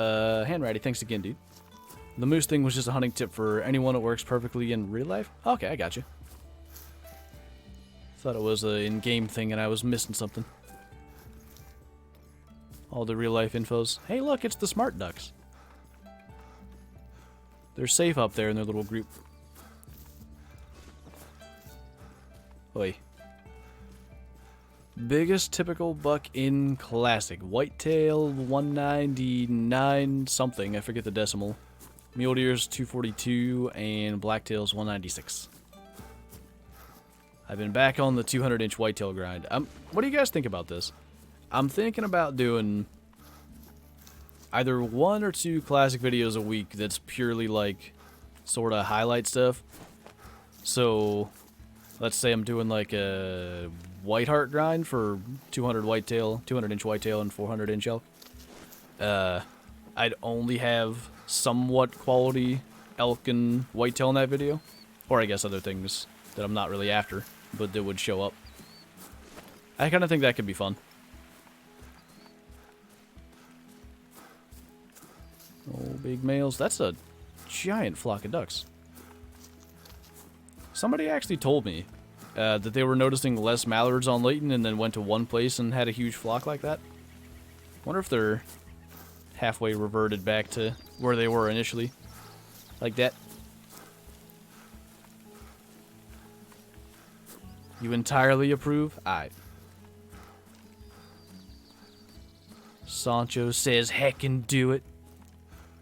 Handwriting, thanks again, dude. The moose thing was just a hunting tip for anyone that works perfectly in real life? Okay, I got you. Thought it was an in-game thing and I was missing something. All the real-life infos. Hey, look, it's the smart ducks. They're safe up there in their little group. Oi. Biggest typical buck in Classic. Whitetail 199 something. I forget the decimal. Mule deer's 242 and blacktail's 196. I've been back on the 200-inch whitetail grind. What do you guys think about this? I'm thinking about doing either 1 or 2 Classic videos a week that's purely like sort of highlight stuff. So let's say I'm doing like a white heart grind for 200 whitetail, 200-inch whitetail and 400-inch elk. I'd only have somewhat quality elk and whitetail in that video, or I guess other things that I'm not really after, but that would show up. I kind of think that could be fun. Oh, big males. That's a giant flock of ducks. Somebody actually told me that they were noticing less mallards on Layton and then went to one place and had a huge flock like that. Wonder if they're halfway reverted back to where they were initially. Like that. You entirely approve? Aight. Sancho says heckin' do it.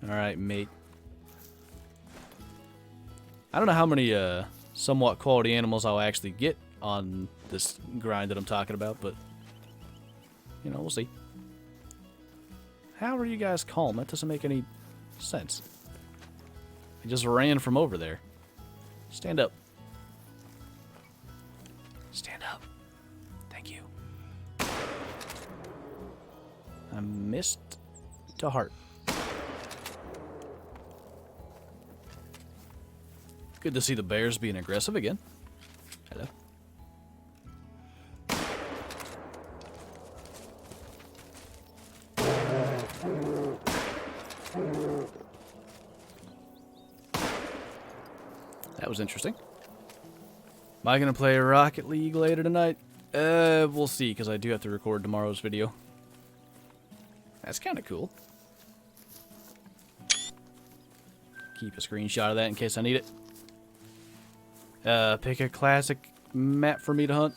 Alright, mate. I don't know how many somewhat quality animals I'll actually get on this grind that I'm talking about, but you know, we'll see. How are you guys calm? That doesn't make any sense. I just ran from over there. Stand up. Stand up. Thank you. I missed to heart. Good to see the bears being aggressive again. Hello. That was interesting. Am I going to play Rocket League later tonight? We'll see, because I do have to record tomorrow's video. That's kind of cool. Keep a screenshot of that in case I need it. Pick a classic map for me to hunt.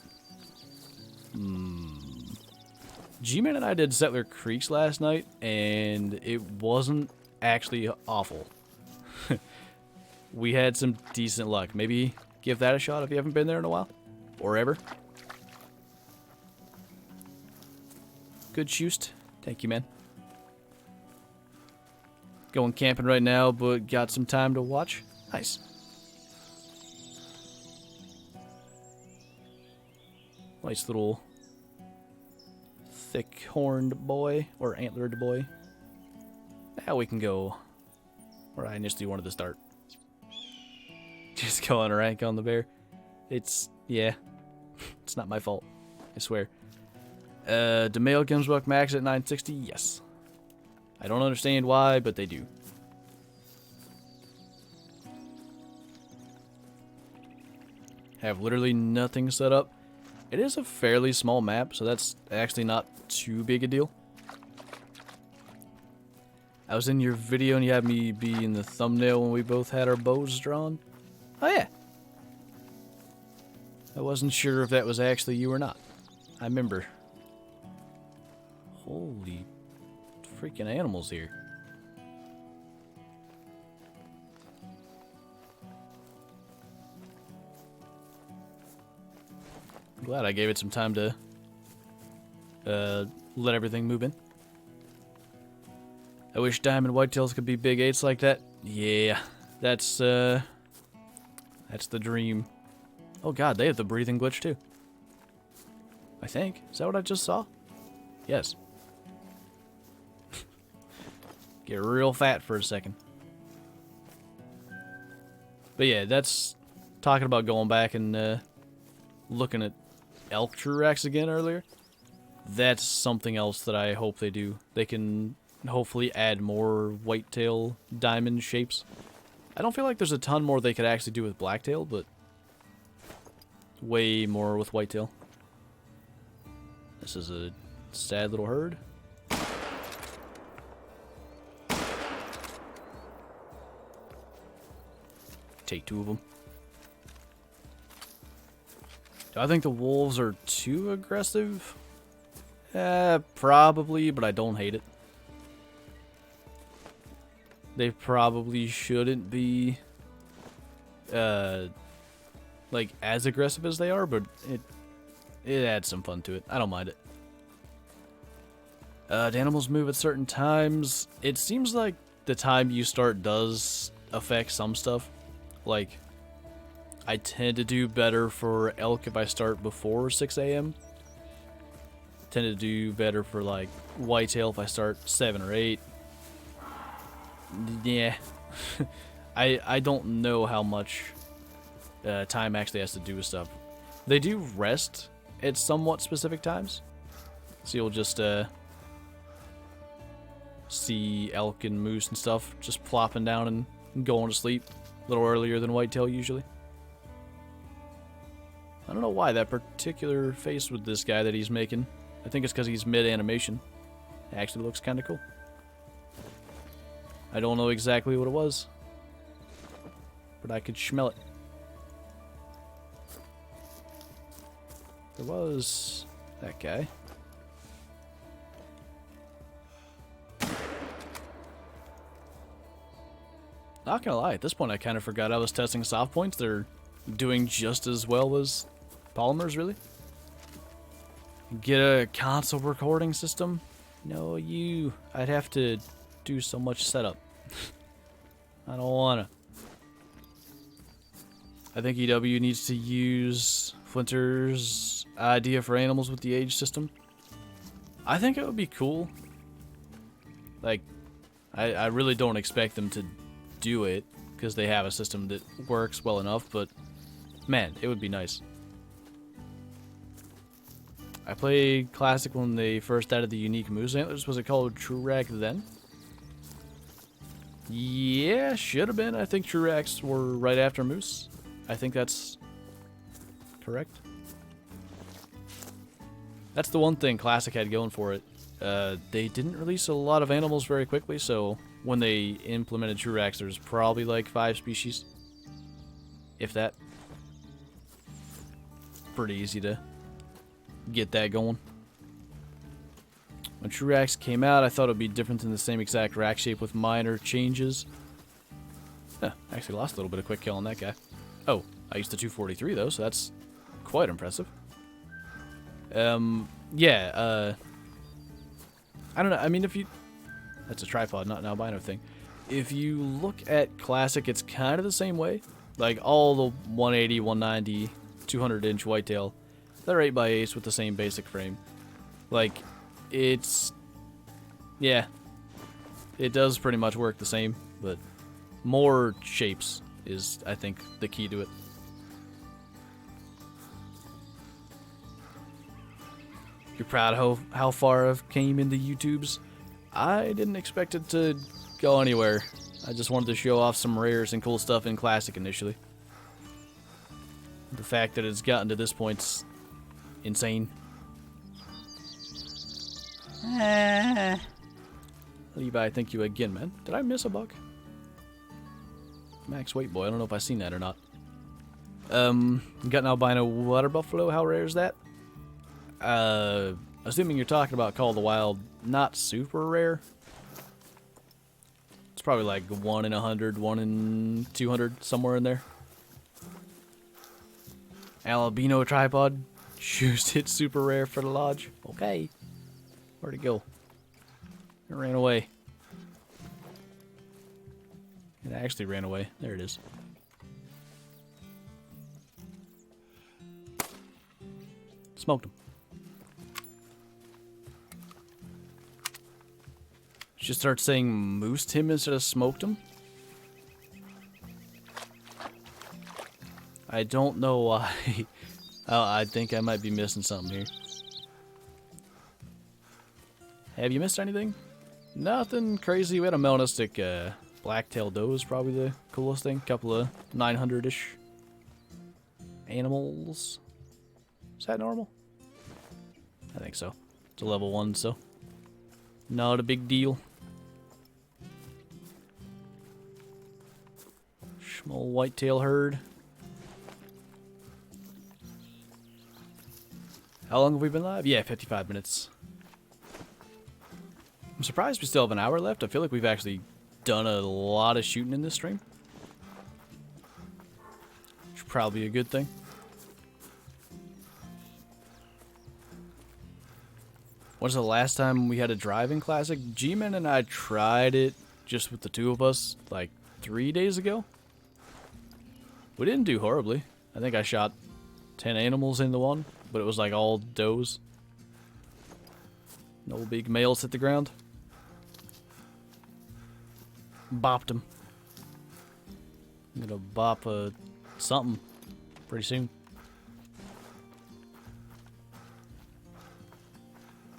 G-Man and I did Settler Creeks last night, and it wasn't actually awful. We had some decent luck. Maybe give that a shot if you haven't been there in a while. Or ever. Good shoost. Thank you, man. Going camping right now, but got some time to watch. Nice. Nice little thick-horned boy, or antlered boy. Now we can go where I initially wanted to start. Just go on a rank on the bear. Yeah. It's not my fault. I swear. Do male Gemsbuck max at 960? Yes. I don't understand why, but they do. Have literally nothing set up. It is a fairly small map, so that's actually not too big a deal. I was in your video and you had me be in the thumbnail when we both had our bows drawn. Oh yeah. I wasn't sure if that was actually you or not. I remember. Holy freaking animals here. I'm glad I gave it some time to let everything move in. I wish diamond whitetails could be big 8s like that. Yeah, that's the dream. Oh god, they have the breathing glitch too. I think. Is that what I just saw? Yes. Get real fat for a second. But yeah, that's talking about going back and looking at elk true racks again earlier. That's something else that I hope they do. They can and hopefully add more whitetail diamond shapes. I don't feel like there's a ton more they could actually do with blacktail, but way more with whitetail. This is a sad little herd. Take 2 of them. Do I think the wolves are too aggressive? Probably, but I don't hate it. They probably shouldn't be like as aggressive as they are, but it adds some fun to it. I don't mind it. The animals move at certain times. It seems like the time you start does affect some stuff. Like, I tend to do better for elk if I start before 6 a.m. Tend to do better for, like, whitetail if I start 7 or 8. Yeah. I don't know how much time actually has to do with stuff. They do rest at somewhat specific times. So you'll just see elk and moose and stuff just plopping down and going to sleep a little earlier than whitetail usually. I don't know why that particular face with this guy that he's making. I think it's because he's mid-animation. It actually looks kind of cool. I don't know exactly what it was, but I could smell it. There was that guy. Not gonna lie, at this point I kind of forgot I was testing soft points. They're doing just as well as polymers, really. Get a console recording system? No, I'd have to do so much setup. I don't wanna. I think EW needs to use Flinter's idea for animals with the age system. I think it would be cool. Like, I really don't expect them to do it because they have a system that works well enough, but man, it would be nice. I played Classic when they first added the unique moose antlers. Was it called Trurak then? Yeah, should have been. I think Truraks were right after moose. I think that's correct. That's the one thing Classic had going for it. They didn't release a lot of animals very quickly, so when they implemented Truraks, there's probably like 5 species. If that. Pretty easy to get that going. When Truraks came out, I thought it would be different than the same exact rack shape with minor changes. Actually lost a little bit of quick kill on that guy. Oh, I used the 243 though, so that's quite impressive. Yeah, I don't know, I mean if you... That's a tripod, not an albino thing. If you look at Classic, it's kind of the same way. Like all the 180, 190, 200-inch whitetail, they're 8x8s with the same basic frame. Like, it's... Yeah. It does pretty much work the same, but more shapes is, I think, the key to it. You're proud of how far I've came in the YouTubes? I didn't expect it to go anywhere. I just wanted to show off some rares and cool stuff in Classic initially. The fact that it's gotten to this point's insane. Levi, thank you again, man. Did I miss a buck? Max Weight Boy, I don't know if I've seen that or not. Got an albino water buffalo. How rare is that? Assuming you're talking about Call of the Wild, not super rare. It's probably like 1 in 100, 1 in 200, somewhere in there. Albino tripod. Shoes hit super rare for the lodge. Okay. Where'd it go? It ran away. It actually ran away. There it is. Smoked him. Should start saying moosed him instead of smoked him? I don't know why. Oh, I think I might be missing something here. Have you missed anything? Nothing crazy. We had a melanistic black-tailed doe is probably the coolest thing. Couple of 900-ish animals. Is that normal? I think so. It's a level 1, so not a big deal. Small whitetail herd. How long have we been live? Yeah, 55 minutes. I'm surprised we still have an hour left. I feel like we've actually done a lot of shooting in this stream. Which is probably a good thing. When's the last time we had a driving classic? G-Man and I tried it just with the two of us like 3 days ago. We didn't do horribly. I think I shot 10 animals in the one, but it was like all does. No big males hit the ground. Bopped him. I'm gonna bop something pretty soon.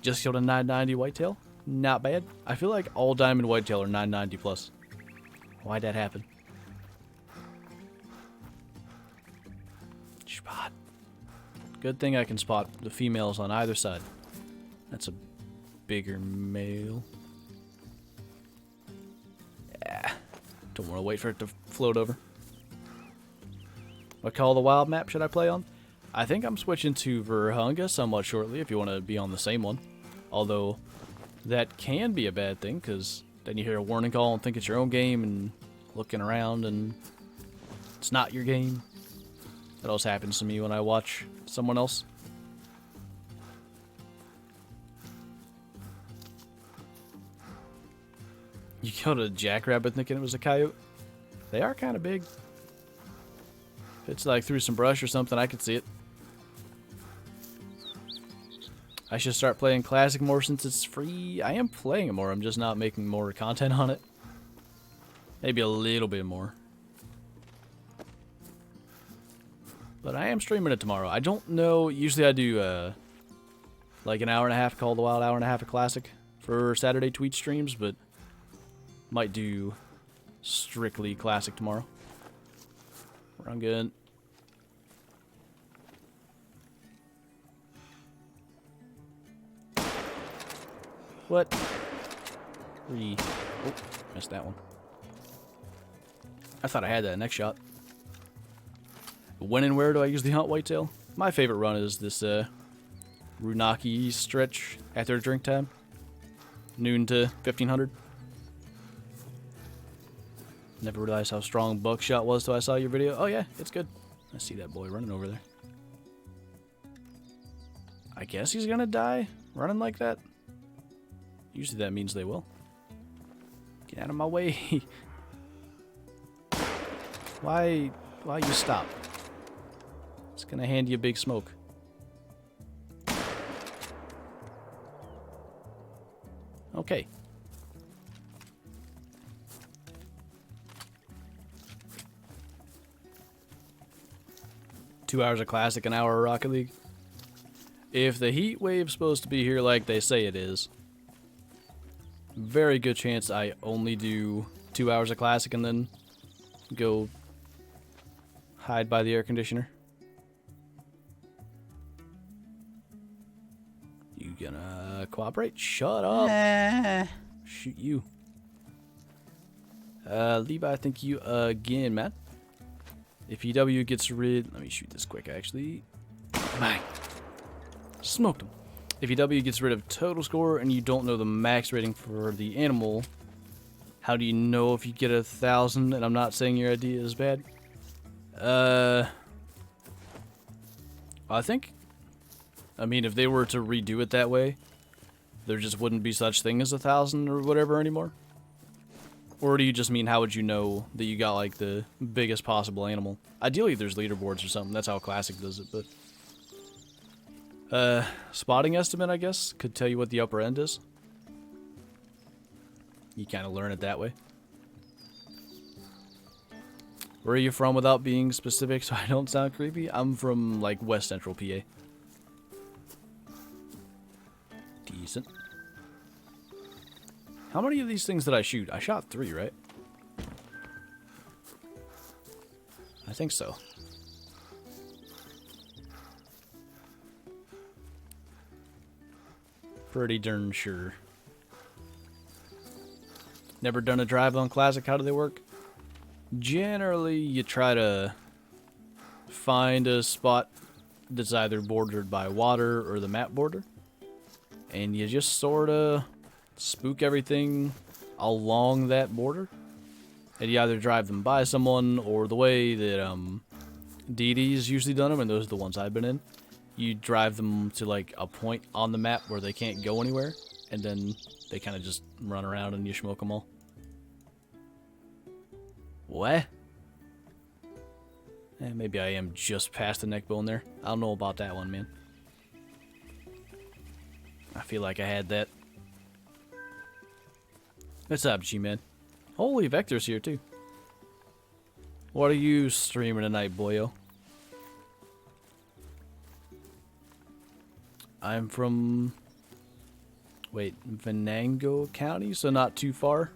Just killed a 990 whitetail. Not bad. I feel like all diamond whitetail are 990 plus. Why'd that happen? Spot. Good thing I can spot the females on either side. That's a bigger male. Yeah. Don't want to wait for it to float over. What Call of the Wild map should I play on? I think I'm switching to Virunga somewhat shortly if you want to be on the same one. Although, that can be a bad thing, because then you hear a warning call and think it's your own game and looking around and it's not your game. That always happens to me when I watch someone else. You killed a jackrabbit thinking it was a coyote? They are kind of big. If it's like through some brush or something, I could see it. I should start playing Classic more since it's free. I am playing it more, I'm just not making more content on it. Maybe a little bit more. But I am streaming it tomorrow. I don't know, usually I do like an hour and a half Call of the Wild, hour and a half of Classic for Saturday Twitch streams, but might do strictly Classic tomorrow. Run good. What? Oh, missed that one. I thought I had that next shot. When and where do I usually hunt whitetail? My favorite run is this Runaki stretch after drink time. Noon to 1500. Never realized how strong buckshot was till I saw your video. Oh yeah, it's good. I see that boy running over there. I guess he's gonna die running like that. Usually that means they will. Get out of my way. Why you stop? It's gonna hand you a big smoke. Okay. Two hours of Classic, an hour of Rocket League. If the heat wave's supposed to be here like they say it is, very good chance I only do 2 hours of Classic and then go hide by the air conditioner. You gonna cooperate? Shut up. Shoot you. Levi, thank you again, man. If EW gets rid... Let me shoot this quick, actually. Bang. Smoked him. If EW gets rid of total score and you don't know the max rating for the animal, how do you know if you get 1,000? And I'm not saying your idea is bad. I think... I mean, if they were to redo it that way, there just wouldn't be such thing as 1,000 or whatever anymore. Or do you just mean how would you know that you got like the biggest possible animal? Ideally there's leaderboards or something. That's how Classic does it, but spotting estimate, I guess, could tell you what the upper end is. You kind of learn it that way. Where are you from without being specific so I don't sound creepy? I'm from like West Central PA. Decent. How many of these things did I shoot? I shot 3, right? I think so. Pretty darn sure. Never done a drive on Classic. How do they work? Generally, you try to find a spot that's either bordered by water or the map border. And you just sort of spook everything along that border. And you either drive them by someone, or the way that DD's usually done them, and those are the ones I've been in. You drive them to like a point on the map where they can't go anywhere, and then they kind of just run around and you smoke them all. What? Maybe I am just past the neck bone there. I don't know about that one, man. I feel like I had that. What's up, G-Man? Holy, Vector's here, too. What are you streaming tonight, boyo? I'm from... Wait, Venango County, so not too far.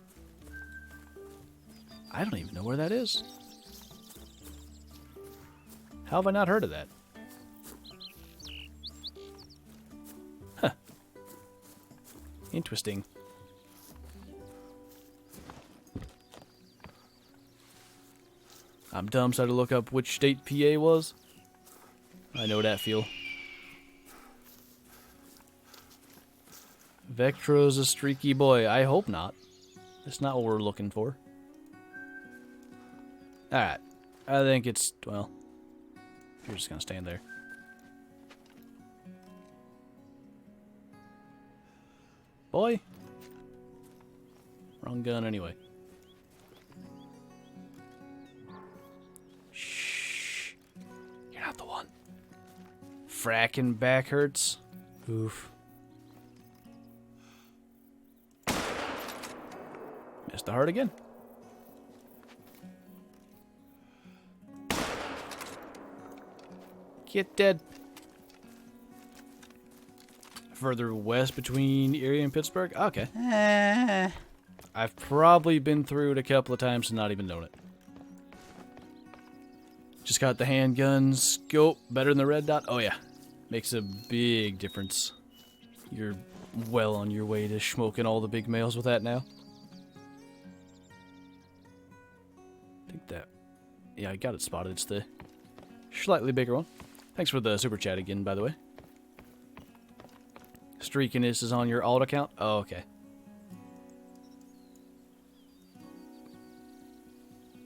I don't even know where that is. How have I not heard of that? Huh. Interesting. I'm dumb, so I had to look up which state PA was. I know that feel. Vectro's a streaky boy. I hope not. That's not what we're looking for. Alright. I think it's, well, you're just gonna stand there. Boy. Wrong gun anyway. Shh. You're not the one. Fracking back hurts. Oof. Missed the heart again. Get dead. Further west between Erie and Pittsburgh? Okay. I've probably been through it a couple of times and not even known it. Just got the handgun scope better than the red dot. Oh yeah. Makes a big difference. You're well on your way to smoking all the big males with that now. I think that... Yeah, I got it spotted. It's the slightly bigger one. Thanks for the super chat again, by the way. Streakiness is on your alt account? Oh, okay.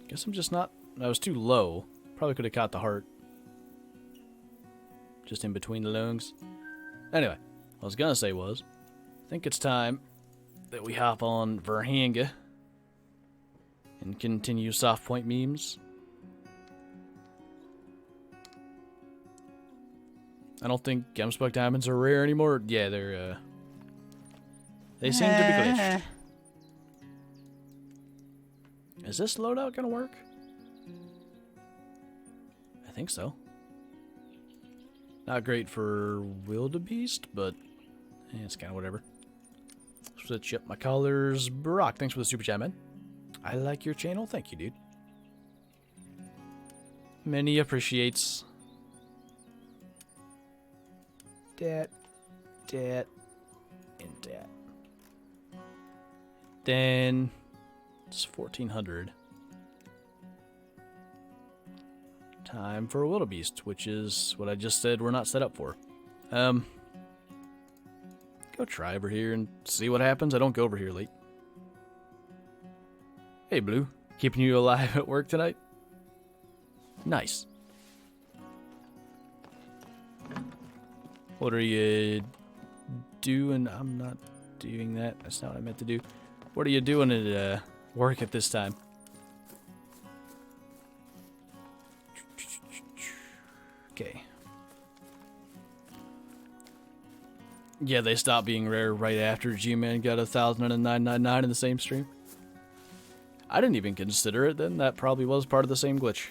Guess I'm just not... I was too low. Probably could have caught the heart. Just in between the lungs. Anyway, what I was gonna say was, I think it's time that we hop on Verhanga and continue soft point memes. I don't think Gemsbuck diamonds are rare anymore. Yeah, they're, they seem to be glitched. Is this loadout gonna work? I think so. Not great for wildebeest, but it's kind of whatever. Switch up my colors. Brock, thanks for the super chat, man. I like your channel. Thank you, dude. Many appreciates. Dat, and dat. Then it's 1400. Time for a wildebeest, which is what I just said we're not set up for. Go try over here and see what happens. I don't go over here late. Hey, Blue. Keeping you alive at work tonight? Nice. What are you doing? I'm not doing that. That's not what I meant to do. What are you doing at work at this time? Okay. Yeah, they stopped being rare right after G-Man got 1,999 in the same stream. I didn't even consider it then. That probably was part of the same glitch.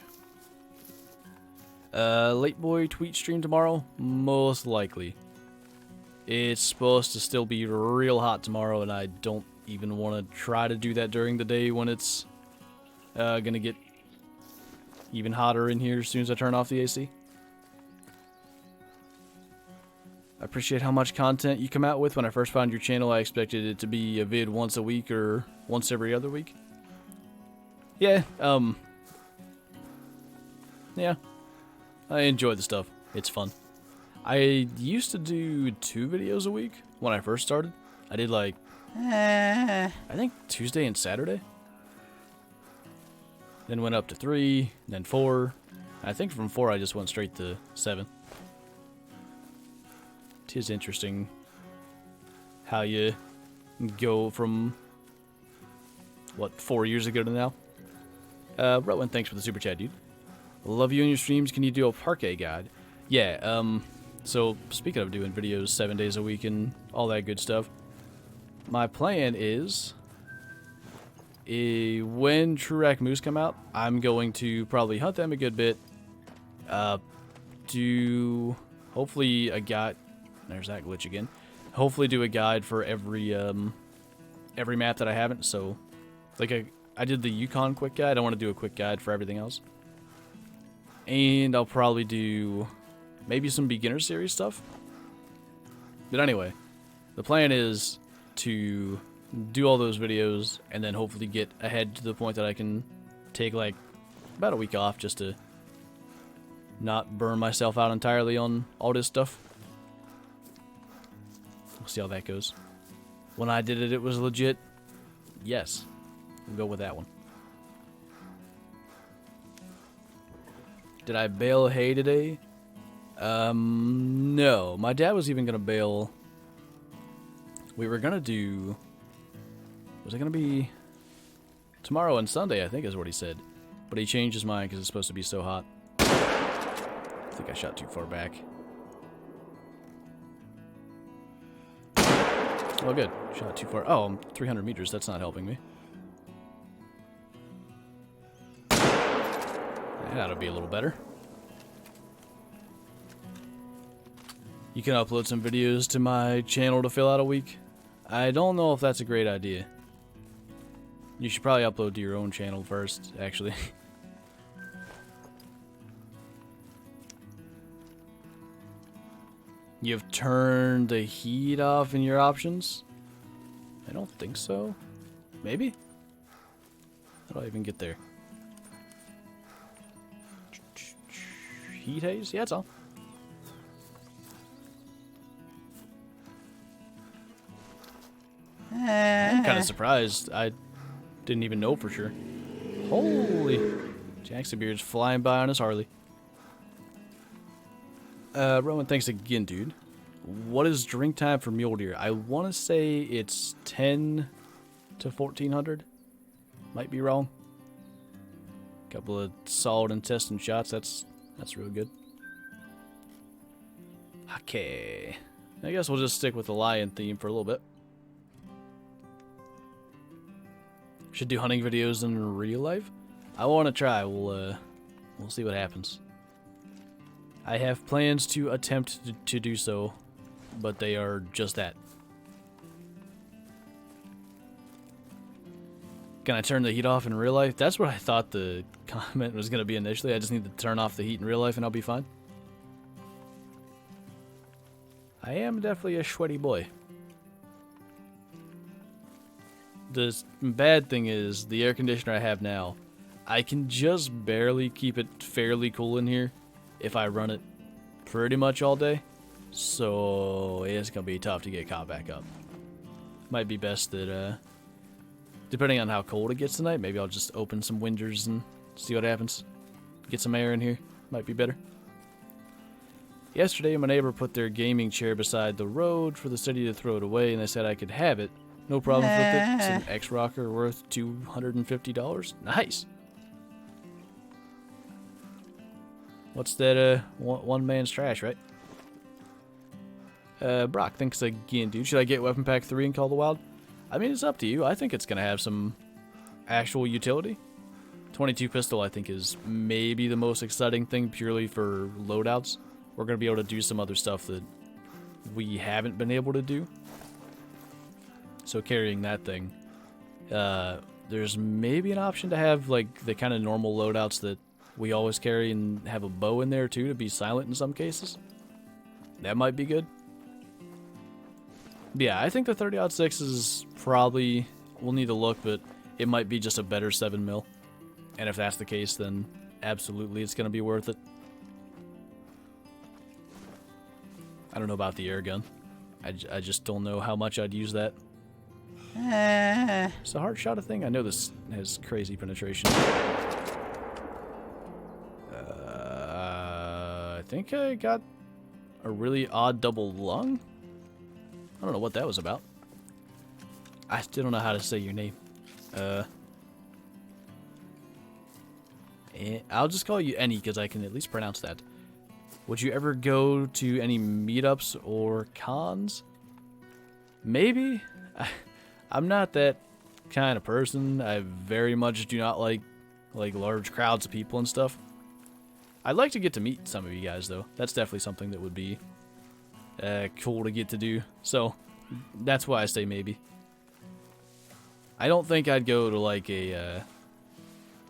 Late boy tweet stream tomorrow? Most likely. It's supposed to still be real hot tomorrow, and I don't even want to try to do that during the day when it's gonna get even hotter in here as soon as I turn off the AC. I appreciate how much content you come out with. When I first found your channel, I expected it to be a vid once a week or once every other week. Yeah, yeah. I enjoy the stuff. It's fun. I used to do 2 videos a week when I first started. I did like, I think Tuesday and Saturday. Then went up to 3, then 4. I think from 4 I just went straight to 7. It is interesting how you go from, what, 4 years ago to now. Rowan, thanks for the super chat, dude. Love you and your streams. Can you do a parquet guide? Yeah, so speaking of doing videos 7 days a week and all that good stuff, my plan is, when Trurak Moose come out, I'm going to probably hunt them a good bit, do hopefully a guide. There's that glitch again. Hopefully do a guide for every map that I haven't. So, like I did the Yukon quick guide. I want to do a quick guide for everything else. And I'll probably do maybe some beginner series stuff. But anyway, the plan is to do all those videos and then hopefully get ahead to the point that I can take like about a week off just to not burn myself out entirely on all this stuff. We'll see how that goes. When I did it, it was legit. Yes. We'll go with that one. Did I bale hay today? No. My dad was even gonna bale. We were gonna do. Was it gonna be tomorrow and Sunday? I think is what he said. But he changed his mind because it's supposed to be so hot. I think I shot too far back. Oh, good. Shot too far. Oh, I'm 300 meters. That's not helping me. That'll be a little better. You can upload some videos to my channel to fill out a week. I don't know if that's a great idea. You should probably upload to your own channel first, actually. You've turned the heat off in your options? I don't think so. Maybe? How do I even get there? Heat haze? Yeah, it's all. I'm kind of surprised. I didn't even know for sure. Holy! Jackson flying by on his Harley. Rowan, thanks again, dude. What is drink time for mule deer? I want to say it's 10 to 1400. Might be wrong. Couple of solid intestine shots. That's real good. Okay. I guess we'll just stick with the lion theme for a little bit. Should do hunting videos in real life. I want to try. We'll see what happens. I have plans to attempt to do so, but they are just that. Can I turn the heat off in real life? That's what I thought the comment was going to be initially. I just need to turn off the heat in real life and I'll be fine. I am definitely a sweaty boy. The bad thing is, the air conditioner I have now, I can just barely keep it fairly cool in here if I run it pretty much all day. So it's going to be tough to get caught back up. Might be best that, depending on how cold it gets tonight, maybe I'll just open some windows and see what happens. Get some air in here. Might be better. Yesterday, my neighbor put their gaming chair beside the road for the city to throw it away, and they said I could have it. No problem with it. It's an X-Rocker worth $250. Nice. What's that, one man's trash, right? Brock, thanks again, dude. Should I get Weapon Pack 3 and Call the Wild? I mean, it's up to you. I think it's going to have some actual utility. 22 pistol, I think, is maybe the most exciting thing purely for loadouts. We're going to be able to do some other stuff that we haven't been able to do. So carrying that thing There's maybe an option to have like the kind of normal loadouts that we always carry and have a bow in there too to be silent in some cases. That might be good. Yeah, I think the 30-06 is probably, we'll need to look, but it might be just a better 7mm. And if that's the case, then absolutely it's going to be worth it. I don't know about the air gun. I just don't know how much I'd use that. Is the hard shot a thing? I know this has crazy penetration. I think I got a really odd double lung. I don't know what that was about. I still don't know how to say your name. I'll just call you Annie because I can at least pronounce that. Would you ever go to any meetups or cons? Maybe. I'm not that kind of person. I very much do not like large crowds of people and stuff. I'd like to get to meet some of you guys though. That's definitely something that would be cool to get to do. So that's why I say maybe. I don't think I'd go to like a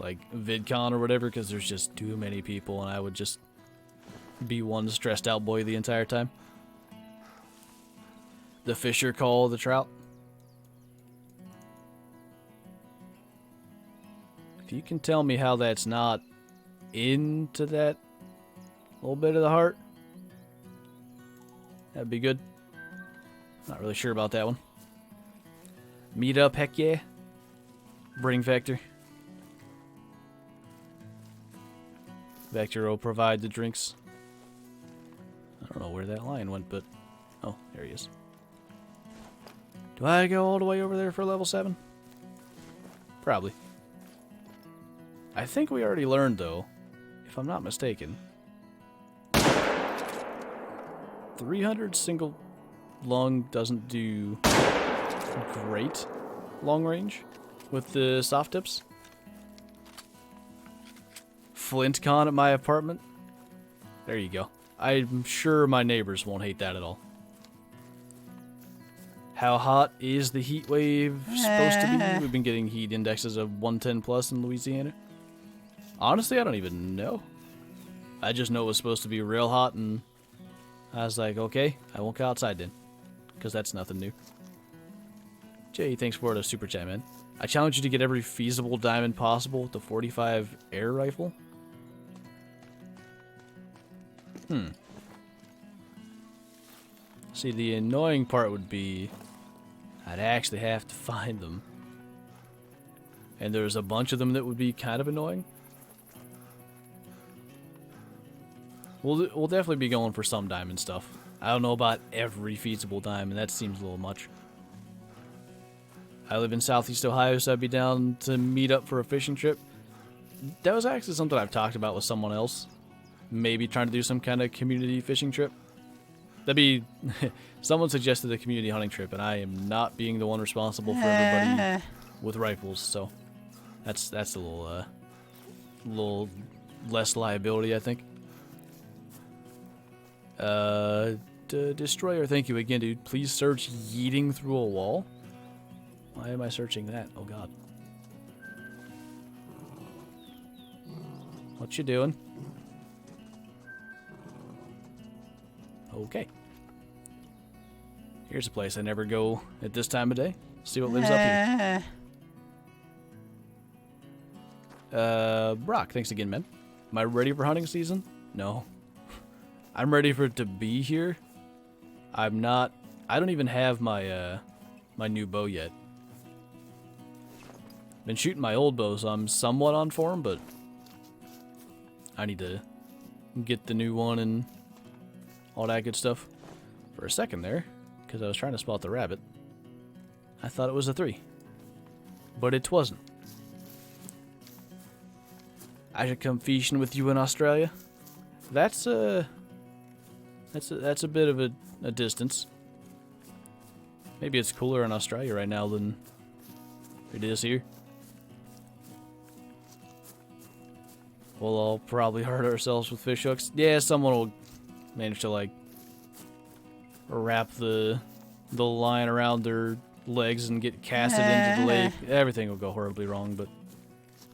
VidCon or whatever because there's just too many people and I would just be one stressed out boy the entire time. The fisher call the trout. If you can tell me how that's not into that little bit of the heart, that'd be good. Not really sure about that one. Meet up, heck yeah. Bring Vector. Vector will provide the drinks. I don't know where that lion went, but... Oh, there he is. Do I go all the way over there for level 7? Probably. I think we already learned, though, if I'm not mistaken. 300 single lung doesn't do great long range with the soft tips. Flint con at my apartment. There you go. I'm sure my neighbors won't hate that at all. How hot is the heat wave supposed to be? We've been getting heat indexes of 110 plus in Louisiana. Honestly, I don't even know. I just know it was supposed to be real hot, and I was like, okay, I won't go outside then, because that's nothing new. Jay, thanks for the super chat, man. I challenge you to get every feasible diamond possible with the 45 air rifle. See, the annoying part would be I'd actually have to find them. And there's a bunch of them that would be kind of annoying. We'll definitely be going for some diamond stuff. I don't know about every feasible diamond. That seems a little much. I live in Southeast Ohio, so I'd be down to meet up for a fishing trip. That was actually something I've talked about with someone else. Maybe trying to do some kind of community fishing trip. That'd be... Someone suggested a community hunting trip, and I am not being the one responsible for everybody with rifles, so... That's a little less liability, I think. Destroyer, thank you again, dude. Please search yeeting through a wall. Why am I searching that? Oh, God. What you doing? Okay. Here's a place I never go at this time of day. See what lives up here. Brock, thanks again, man. Am I ready for hunting season? No. I'm ready for it to be here. I'm not... I don't even have my, my new bow yet. Been shooting my old bow, so I'm somewhat on form, but... I need to get the new one and all that good stuff. For a second there, because I was trying to spot the rabbit, I thought it was a 3. But it wasn't. I should come fishing with you in Australia. That's a bit of a distance. Maybe it's cooler in Australia right now than it is here. We'll all probably hurt ourselves with fish hooks. Yeah, someone will manage to like wrap the line around their legs and get casted into the lake. Everything will go horribly wrong, but,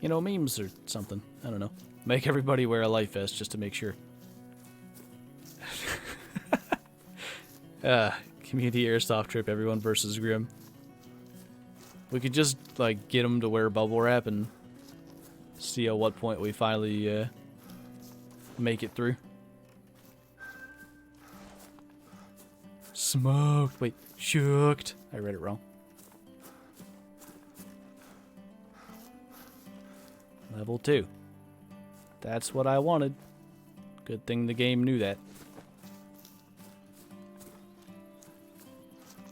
you know, memes or something. I don't know. Make everybody wear a life vest just to make sure. Community airsoft trip, everyone versus Grim. We could just, like, get them to wear bubble wrap and see at what point we finally make it through. Smoked. Wait, shooked. I read it wrong. Level 2. That's what I wanted. Good thing the game knew that.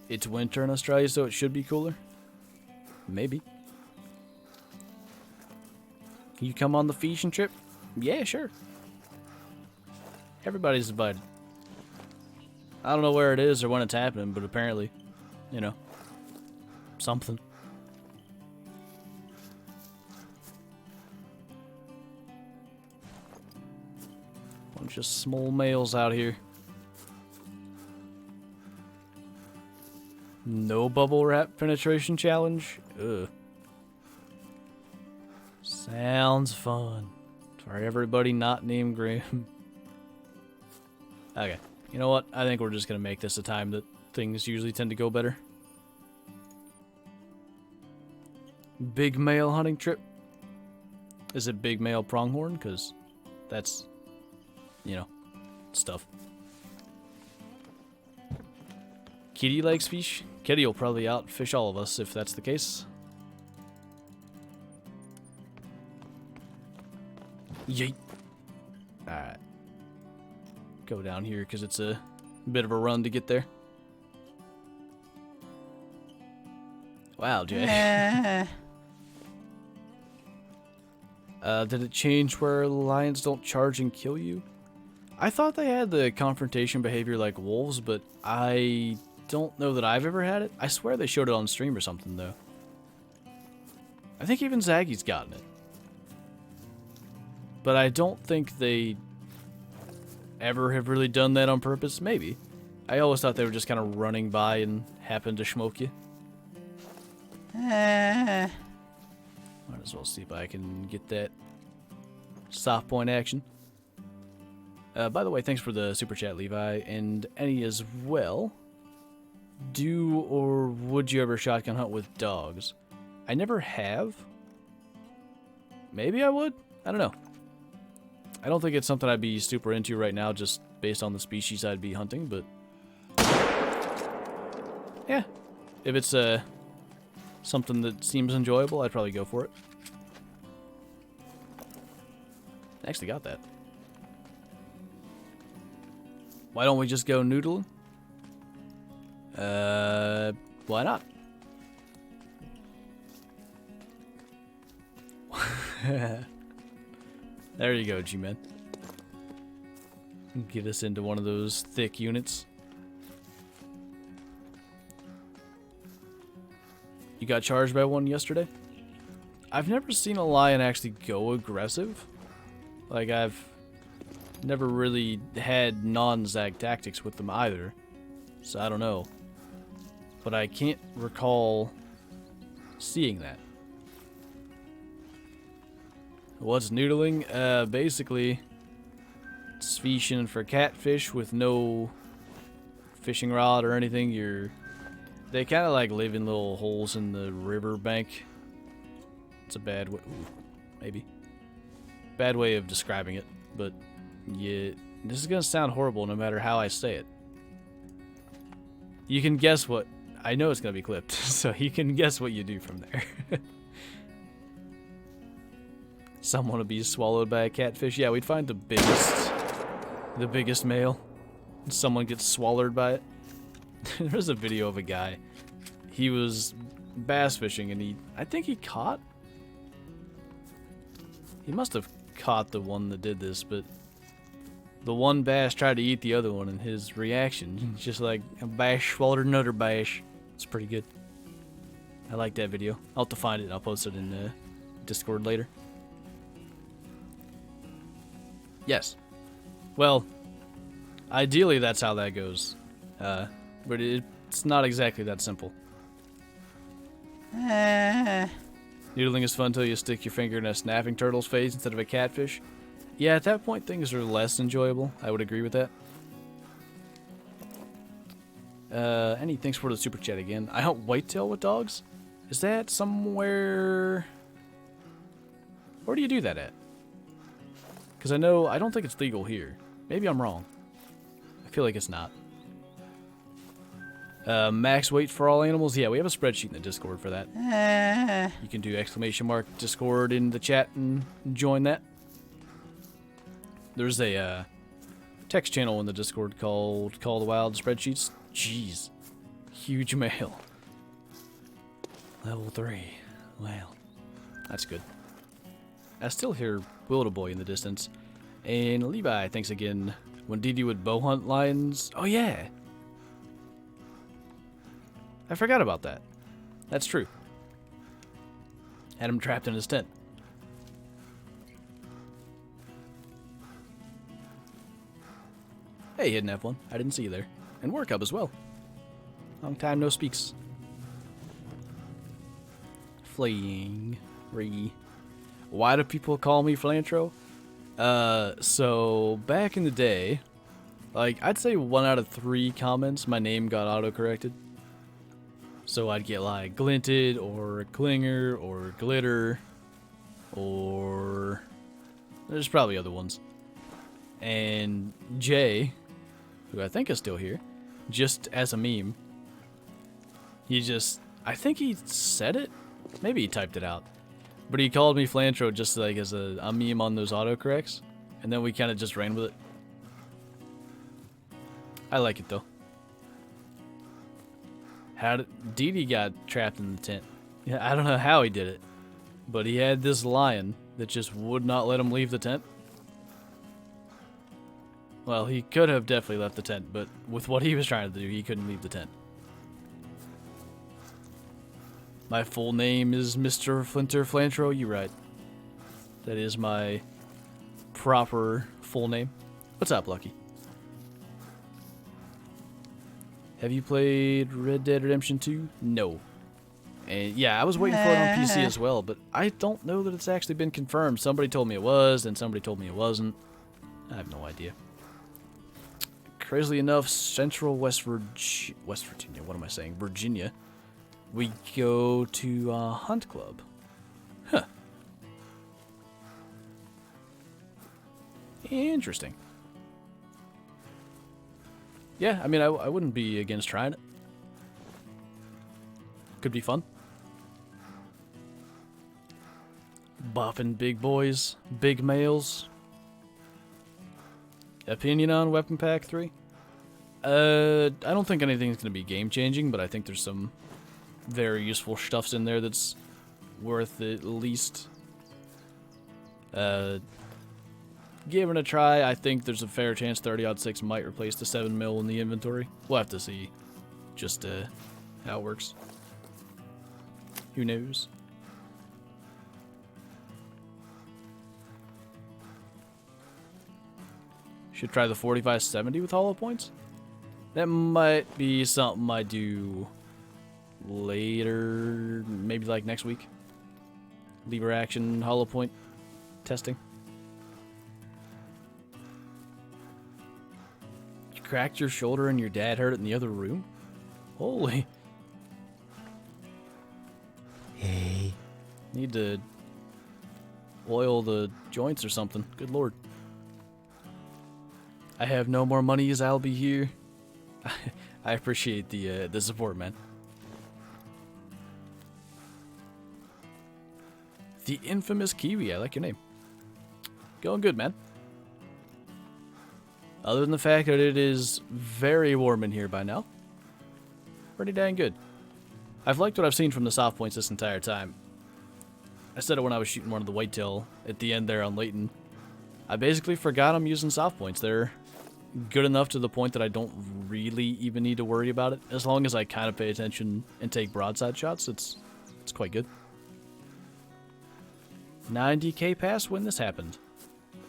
It's winter in Australia, so it should be cooler. Maybe. Can you come on the fishing trip? Yeah, sure. Everybody's invited. I don't know where it is or when it's happening, but apparently, you know, something. Bunch of small males out here. No bubble wrap penetration challenge? Ugh. Sounds fun. For everybody not named Grim. Okay. You know what? I think we're just going to make this a time that things usually tend to go better. Big male hunting trip? Is it big male pronghorn? Because that's, you know, stuff. Kitty likes fish. Kitty will probably outfish all of us if that's the case. Yeet. Alright. Go down here because it's a bit of a run to get there. Wow, Jay. Did it change where lions don't charge and kill you? I thought they had the confrontation behavior like wolves, but I don't know that I've ever had it. I swear they showed it on stream or something, though. I think even Zaggy's gotten it. But I don't think they ever have really done that on purpose. Maybe. I always thought they were just kind of running by and happened to smoke you. Might as well see if I can get that soft point action. By the way, thanks for the super chat, Levi, and Annie as well. Do or would you ever shotgun hunt with dogs? I never have. Maybe I would? I don't know. I don't think it's something I'd be super into right now, just based on the species I'd be hunting, but yeah, if it's something that seems enjoyable, I'd probably go for it. I actually got that. Why don't we just go noodling? Why not? There you go, G-Man. Get us into one of those thick units. You got charged by one yesterday? I've never seen a lion actually go aggressive. Like, I've never really had non-zag tactics with them either. So I don't know. But I can't recall seeing that. What's noodling? Basically, it's fishing for catfish with no fishing rod or anything. They kind of like live in little holes in the river bank. It's a bad way, maybe. Bad way of describing it, but yeah, this is gonna sound horrible no matter how I say it. You can guess what, I know it's gonna be clipped, so you can guess what you do from there. Someone to be swallowed by a catfish. Yeah, we'd find the biggest male. Someone gets swallowed by it. There's a video of a guy. He was bass fishing and I think he caught. He must have caught the one that did this, but the one bass tried to eat the other one, and his reaction, just like a bass swallowed another bass. It's pretty good. I like that video. I'll have to find it and I'll post it in Discord later. Yes. Well, ideally that's how that goes. But it's not exactly that simple. Noodling is fun until you stick your finger in a snapping turtle's face instead of a catfish. Yeah, at that point things are less enjoyable. I would agree with that. Any thanks for the super chat again. I hunt whitetail with dogs. Is that somewhere? Where do you do that at? Because I don't think it's legal here. Maybe I'm wrong. I feel like it's not. Max weight for all animals. Yeah, we have a spreadsheet in the Discord for that. You can do ! Discord in the chat and join that. There's a text channel in the Discord called Call the Wild Spreadsheets. Jeez. Huge mail. Level 3. Well, that's good. I still hear Wildaboy in the distance. And Levi, thanks again. When Didi would bow hunt lions. Oh, yeah. I forgot about that. That's true. Had him trapped in his tent. Hey, Hidden F1. I didn't see you there. And Workup as well. Long time no speaks. Fleeing. Why do people call me Flantro? So back in the day, like I'd say 1 out of 3 comments, my name got auto-corrected. So I'd get like Glinted or Klinger or Glitter or there's probably other ones. And Jay, who I think is still here, just as a meme, I think he said it, maybe he typed it out, but he called me Flantro just like as a meme on those autocorrects, and then we kind of just ran with it. I like it though. Didi got trapped in the tent. Yeah, I don't know how he did it, but he had this lion that just would not let him leave the tent. Well, he could have definitely left the tent, but with what he was trying to do, he couldn't leave the tent. My full name is Mr. Flinter Flantro. You're right. That is my proper full name. What's up, Lucky? Have you played Red Dead Redemption 2? No. And yeah, I was waiting for it on PC as well, but I don't know that it's actually been confirmed. Somebody told me it was, then somebody told me it wasn't. I have no idea. Crazily enough, Central West Virginia, what am I saying? Virginia. We go to a hunt club. Huh. Interesting. Yeah, I mean, I wouldn't be against trying it. Could be fun. Buffing big boys, big males. Opinion on Weapon Pack 3? I don't think anything's going to be game-changing, but I think there's some very useful stuffs in there that's worth at least giving a try. I think there's a fair chance 30-06 might replace the 7mm in the inventory. We'll have to see just how it works. Who knows? Should try the 45-70 with hollow points. That might be something I do later, maybe like next week. Lever action, hollow point testing. You cracked your shoulder and your dad heard it in the other room? Holy. Hey. Need to oil the joints or something. Good lord. I have no more money as I'll be here. I appreciate the support, man. The infamous Kiwi, I like your name. Going good, man. Other than the fact that it is very warm in here by now. Pretty dang good. I've liked what I've seen from the soft points this entire time. I said it when I was shooting one of the whitetail at the end there on Layton. I basically forgot I'm using soft points. They're good enough to the point that I don't really even need to worry about it. As long as I kind of pay attention and take broadside shots, it's quite good. 90k pass when this happened.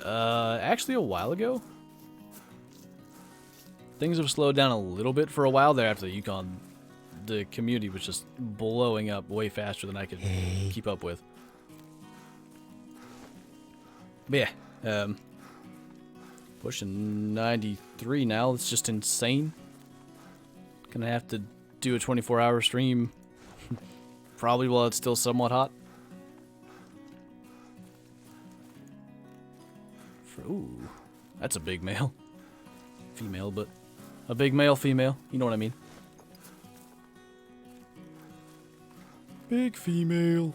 Actually a while ago. Things have slowed down a little bit for a while there after the Yukon the community was just blowing up way faster than I could keep up with. But yeah, pushing 93 now. It's just insane. Gonna have to do a 24-hour stream, probably while it's still somewhat hot. Ooh, that's a big male. Female, but a big male, female. You know what I mean. Big female.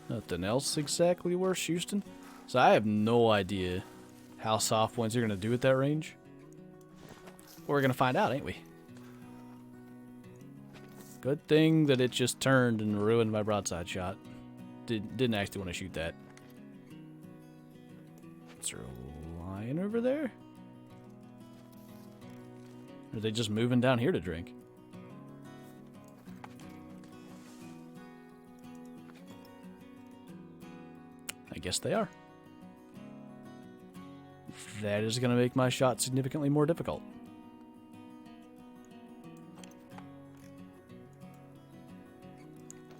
Nothing else exactly worth Houston. So I have no idea how soft winds are going to do at that range. We're going to find out, ain't we? Good thing that it just turned and ruined my broadside shot. Didn't actually want to shoot that. Is there a lion over there? Or are they just moving down here to drink? I guess they are. That is going to make my shot significantly more difficult.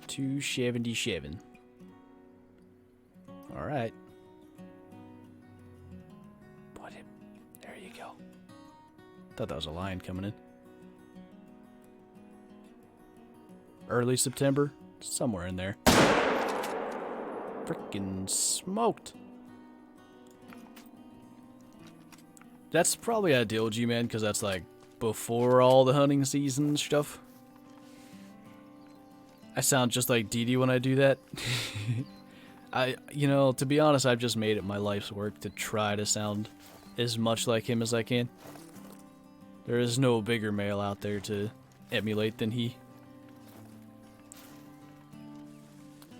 $277. Alright. There you go. Thought that was a lion coming in. Early September, somewhere in there. Frickin' smoked. That's probably ideal, G-Man, because that's like before all the hunting season stuff. I sound just like Dee when I do that. You know, to be honest, I've just made it my life's work to try to sound as much like him as I can. There is no bigger male out there to emulate than he.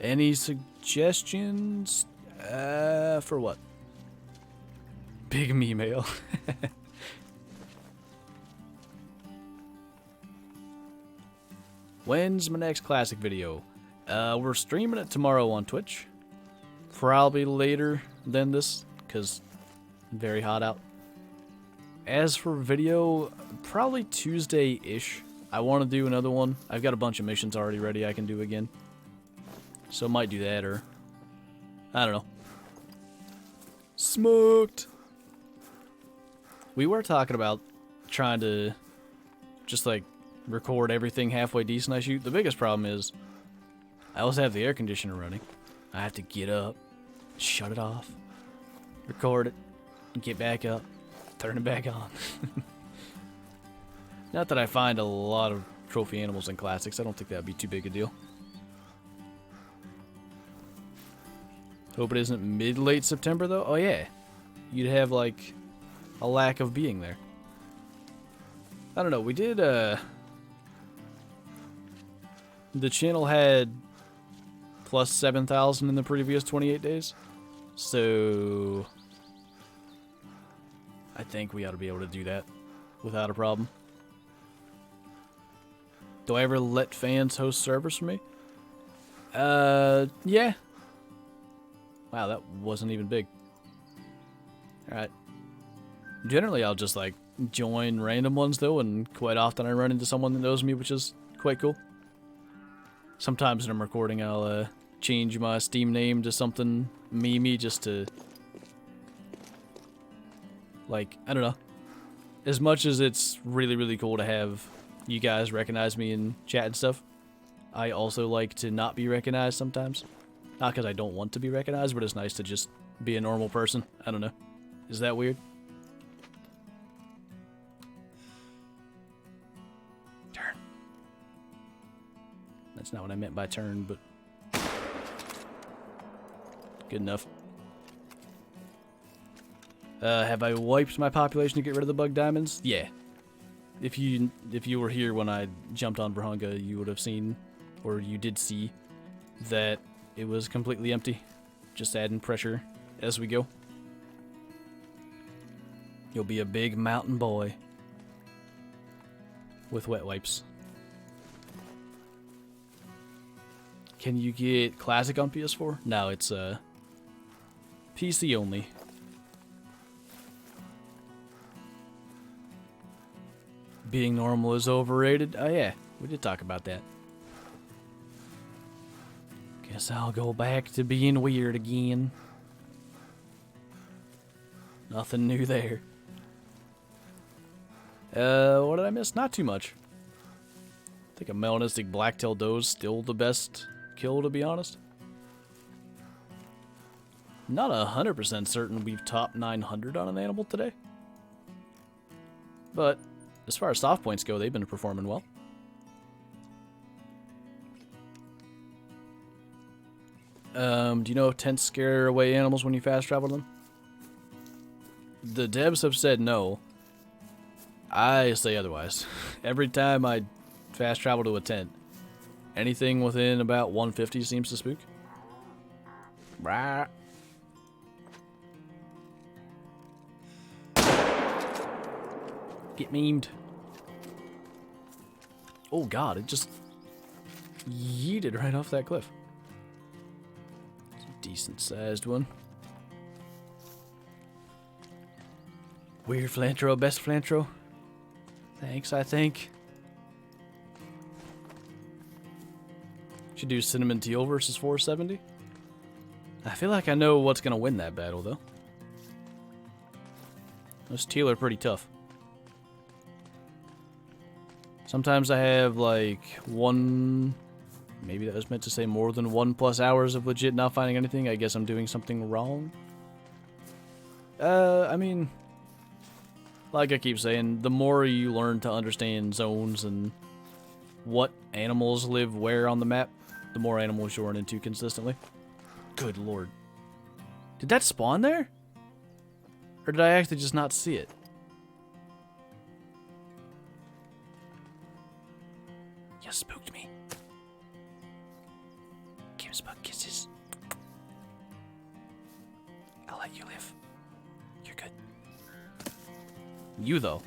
Any suggestions? For what? Big me male. When's my next classic video? We're streaming it tomorrow on Twitch. Probably later than this, because very hot out. As for video, probably Tuesday-ish. I want to do another one. I've got a bunch of missions already ready I can do again. So might do that, or I don't know. Smoked! We were talking about trying to just like record everything halfway decent I shoot. The biggest problem is I always have the air conditioner running. I have to get up, shut it off, record it, and get back up, turn it back on. Not that I find a lot of trophy animals in classics. I don't think that would be too big a deal. Hope it isn't mid-late September, though. Oh, yeah. You'd have, like, a lack of being there. I don't know. We did, the channel had plus 7,000 in the previous 28 days. So I think we ought to be able to do that without a problem. Do I ever let fans host servers for me? Yeah. Wow, that wasn't even big. Alright. Generally, I'll just, like, join random ones, though, and quite often I run into someone that knows me, which is quite cool. Sometimes when I'm recording, I'll, change my Steam name to something memey just to, like, I don't know. As much as it's really, really cool to have you guys recognize me in chat and stuff, I also like to not be recognized sometimes. Not because I don't want to be recognized, but it's nice to just be a normal person. I don't know. Is that weird? Turn. That's not what I meant by turn, but good enough. Have I wiped my population to get rid of the bug diamonds? Yeah. If you were here when I jumped on Brahunga, you would have seen, or you did see, that it was completely empty. Just adding pressure as we go. You'll be a big mountain boy with wet wipes. Can you get Classic on PS4? No, it's PC only. Being normal is overrated. Oh yeah, we did talk about that. Guess I'll go back to being weird again. Nothing new there. What did I miss? Not too much. I think a melanistic black-tailed doe is still the best kill, to be honest. Not 100% certain we've topped 900 on an animal today. But as far as soft points go, they've been performing well. Do you know if tents scare away animals when you fast travel them? The devs have said no. I say otherwise. Every time I fast travel to a tent, anything within about 150 seems to spook. Rah. Get memed. Oh god, it just yeeted right off that cliff. It's a decent sized one. Weird Flantro, best Flantro. Thanks, I think. Should do Cinnamon Teal versus 470. I feel like I know what's gonna win that battle though. Those teal are pretty tough. Sometimes I have like maybe that was meant to say more than 1+ hours of legit not finding anything. I guess I'm doing something wrong. I mean, like I keep saying, the more you learn to understand zones and what animals live where on the map, the more animals you run into consistently. Good lord. Did that spawn there? Or did I actually just not see it? You spooked me. Give us bug kisses. I'll let you live. You're good. You, though.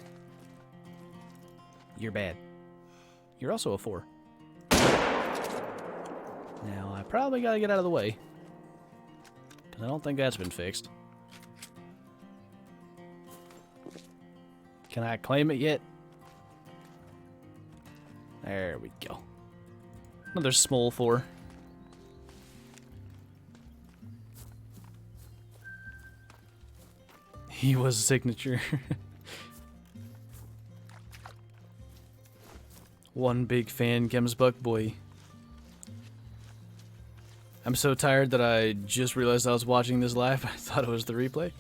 You're bad. You're also a 4. Now, I probably gotta get out of the way. Because I don't think that's been fixed. Can I claim it yet? There we go. Another small 4. He was a signature. One big fan, Gemsbuck boy. I'm so tired that I just realized I was watching this live. I thought it was the replay.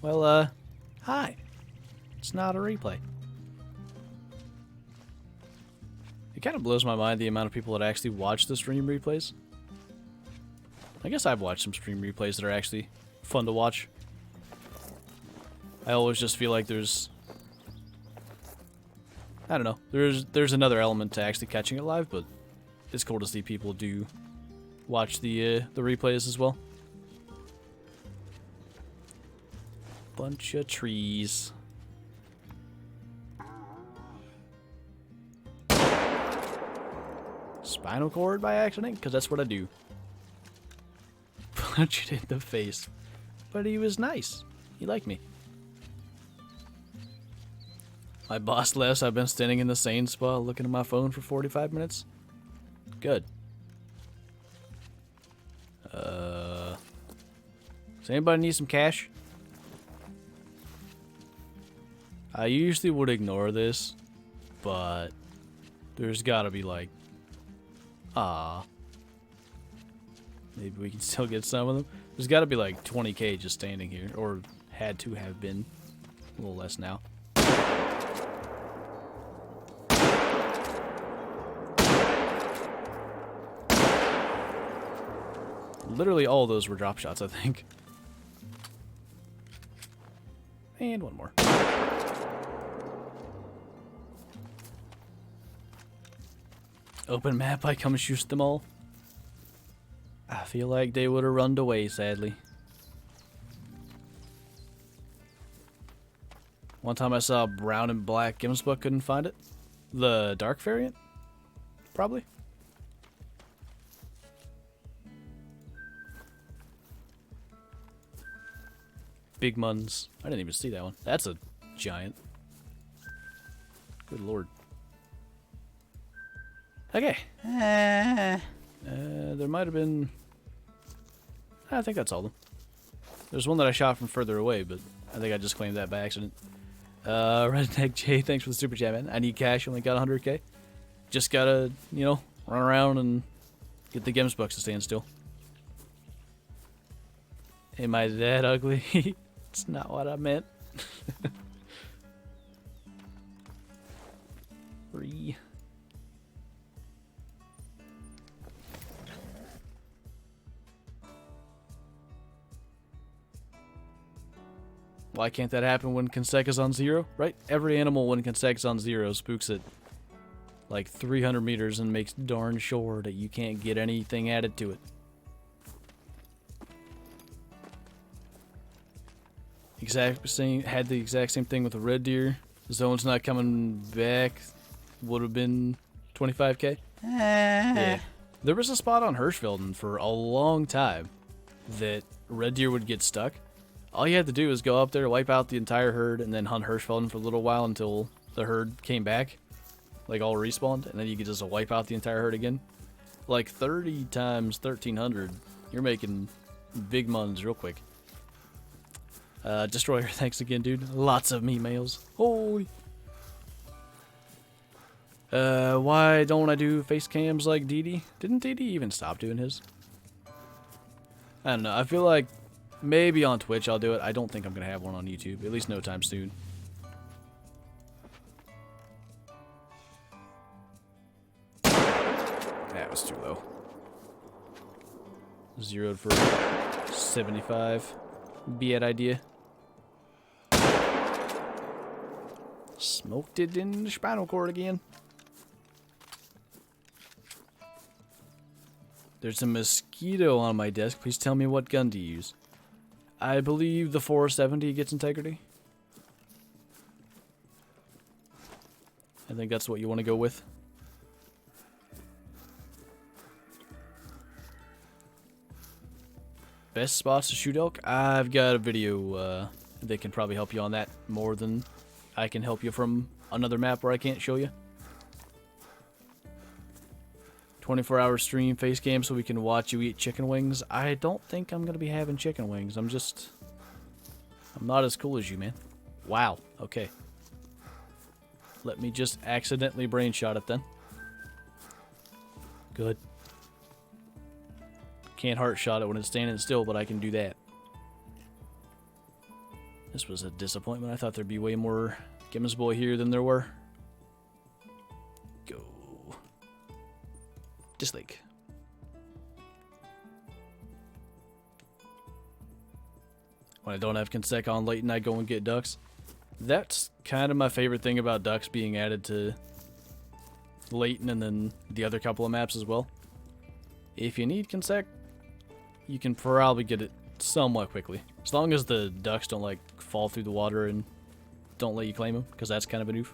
Well, hi. It's not a replay. It kind of blows my mind the amount of people that actually watch the stream replays. I guess I've watched some stream replays that are actually fun to watch. I always just feel like there's... I don't know. There's another element to actually catching it live, but it's cool to see people do watch the replays as well. Bunch of trees. Spinal cord by accident? Because that's what I do. Punch it in the face. But he was nice. He liked me. My boss left. I've been standing in the same spot looking at my phone for 45 minutes. Good. Does anybody need some cash? I usually would ignore this, but there's gotta be like, maybe we can still get some of them. There's gotta be like 20k just standing here, or had to have been. A little less now. Literally all of those were drop shots, I think. And one more. Open map, I come shoot them all. I feel like they would have run away, sadly. One time I saw brown and black Gemsbuck, couldn't find it. The dark variant? Probably. Big Muns. I didn't even see that one. That's a giant. Good lord. Okay. There might have been... I think that's all of them. There's one that I shot from further away, but I think I just claimed that by accident. Redneck J, thanks for the super chat, man. I need cash, only got 100k. Just gotta, you know, run around and get the Gems bucks to stand still. Am I that ugly? It's not what I meant. Free. Why can't that happen when Consec is on 0? Right? Every animal when Consec is on 0 spooks it like 300 meters and makes darn sure that you can't get anything added to it. Had the exact same thing with the red deer. Zone's not coming back. Would have been 25k. Yeah. There was a spot on Hirschfelden for a long time that red deer would get stuck. All you had to do was go up there, wipe out the entire herd, and then hunt Hirschfelden for a little while until the herd came back. Like all respawned, and then you could just wipe out the entire herd again. Like 30 times 1300, you're making big muns real quick. Destroyer, thanks again, dude. Lots of me mails. Holy. Why don't I do face cams like DD? Didn't DD even stop doing his? I don't know. I feel like maybe on Twitch I'll do it. I don't think I'm going to have one on YouTube. At least no time soon. That was too low. Zeroed for 75. Bad idea. Smoked it in the spinal cord again. There's a mosquito on my desk. Please tell me what gun to use. I believe the 470 gets integrity. I think that's what you want to go with. Best spots to shoot elk? I've got a video that can probably help you on that more than I can help you from another map where I can't show you. 24-hour stream face cam so we can watch you eat chicken wings. I don't think I'm going to be having chicken wings. I'm not as cool as you, man. Wow. Okay. Let me just accidentally brain shot it then. Good. Can't heart shot it when it's standing still, but I can do that. This was a disappointment. I thought there'd be way more Gimmons Boy here than there were. Go. Dislike. When I don't have Consec on late and I go and get ducks. That's kind of my favorite thing about ducks being added to Leighton and then the other couple of maps as well. If you need Consec, you can probably get it somewhat quickly. As long as the ducks don't like fall through the water and don't let you claim them, because that's kind of a noof.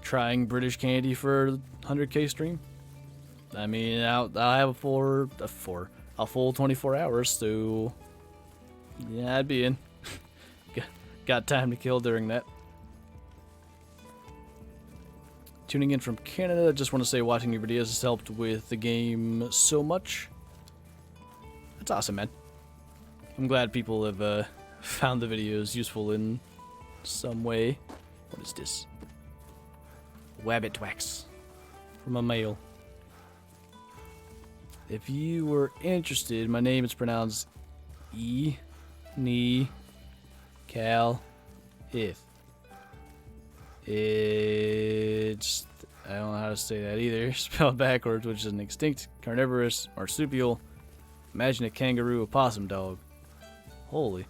Trying British candy for 100k stream. I mean, I'll have a full 24 hours, so yeah, I'd be in. Got time to kill during that. Tuning in from Canada, just want to say watching your videos has helped with the game so much. That's awesome, man. I'm glad people have found the videos useful in some way. What is this? Wabbit Twax from a male. If you were interested, my name is pronounced Ni Cal If. It's, I don't know how to say that either. Spelled backwards, which is an extinct carnivorous marsupial. Imagine a kangaroo opossum dog. Holy.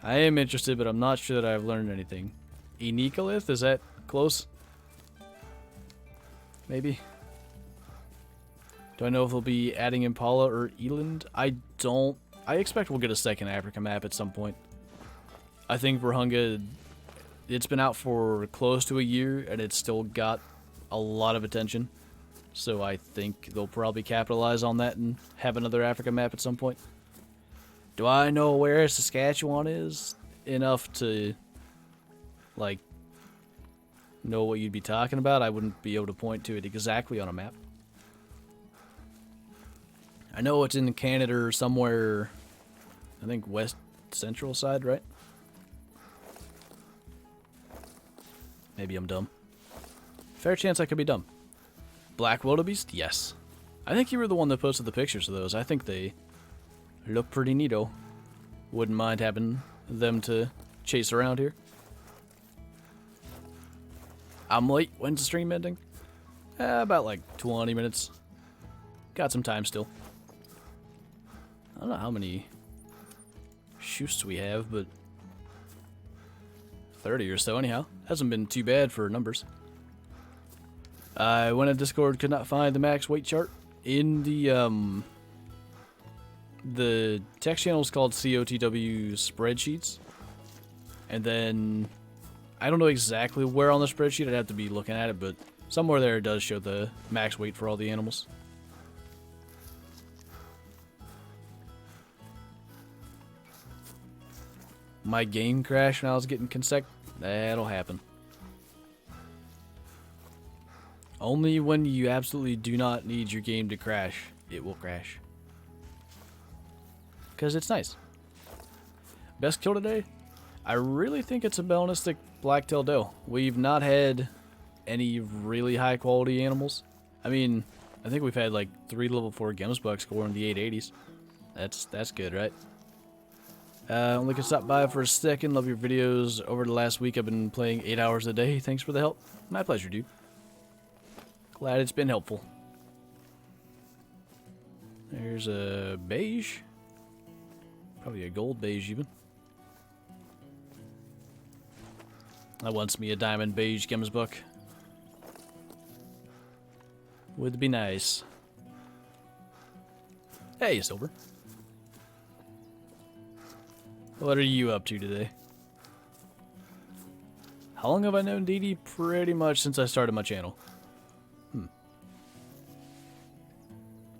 I am interested, but I'm not sure that I've learned anything. Enicolith? Is that close? Maybe. Do I know if they'll be adding Impala or Eland? I don't. I expect we'll get a second Africa map at some point. I think Virunga, it's been out for close to a year, and it's still got a lot of attention. So I think they'll probably capitalize on that and have another Africa map at some point. Do I know where Saskatchewan is enough to, like, know what you'd be talking about. I wouldn't be able to point to it exactly on a map. I know it's in Canada or somewhere, I think west central side, right? Maybe I'm dumb. Fair chance I could be dumb. Black wildebeest? Yes. I think you were the one that posted the pictures of those. I think they look pretty neato. Wouldn't mind having them to chase around here. I'm late. When's the stream ending? About like 20 minutes. Got some time still. I don't know how many shoots we have, but 30 or so anyhow. Hasn't been too bad for numbers. I went on Discord, could not find the max weight chart. In the text channel is called COTW spreadsheets. And then I don't know exactly where on the spreadsheet, I'd have to be looking at it, but somewhere there it does show the max weight for all the animals. My game crashed when I was getting That'll happen. Only when you absolutely do not need your game to crash, it will crash. Because it's nice. Best kill today? I really think it's a balanistic black-tailed doe. We've not had any really high-quality animals. I mean, I think we've had like 3 level 4 gemsbucks score in the 880s. That's good, right? Only could stop by for a second. Love your videos. Over the last week, I've been playing 8 hours a day. Thanks for the help. My pleasure, dude. Glad it's been helpful. There's a beige. Probably a gold beige, even. That wants me a diamond beige gemsbuck. Would be nice. Hey, Silver. What are you up to today? How long have I known Dee Dee? Pretty much since I started my channel.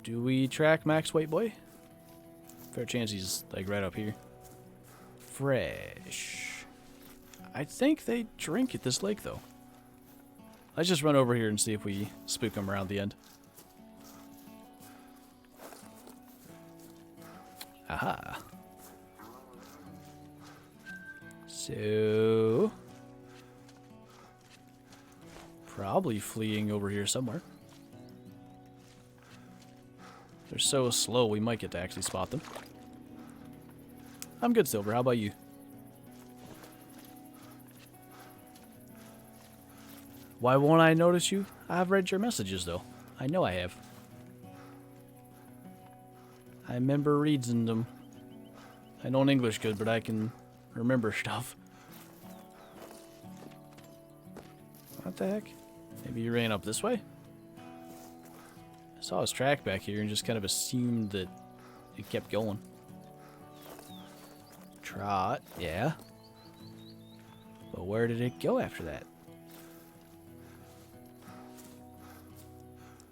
Do we track Max Weight Boy? Fair chance he's like right up here. Fresh. I think they drink at this lake though. Let's just run over here and see if we spook them around the end. Aha. So, probably fleeing over here somewhere. They're so slow, we might get to actually spot them. I'm good, Silver. How about you? Why won't I notice you? I've read your messages, though. I know I have. I remember reading them. I know English good, but I can remember stuff. What the heck? Maybe you ran up this way? I saw his track back here and just kind of assumed that it kept going. Trot, yeah. But where did it go after that?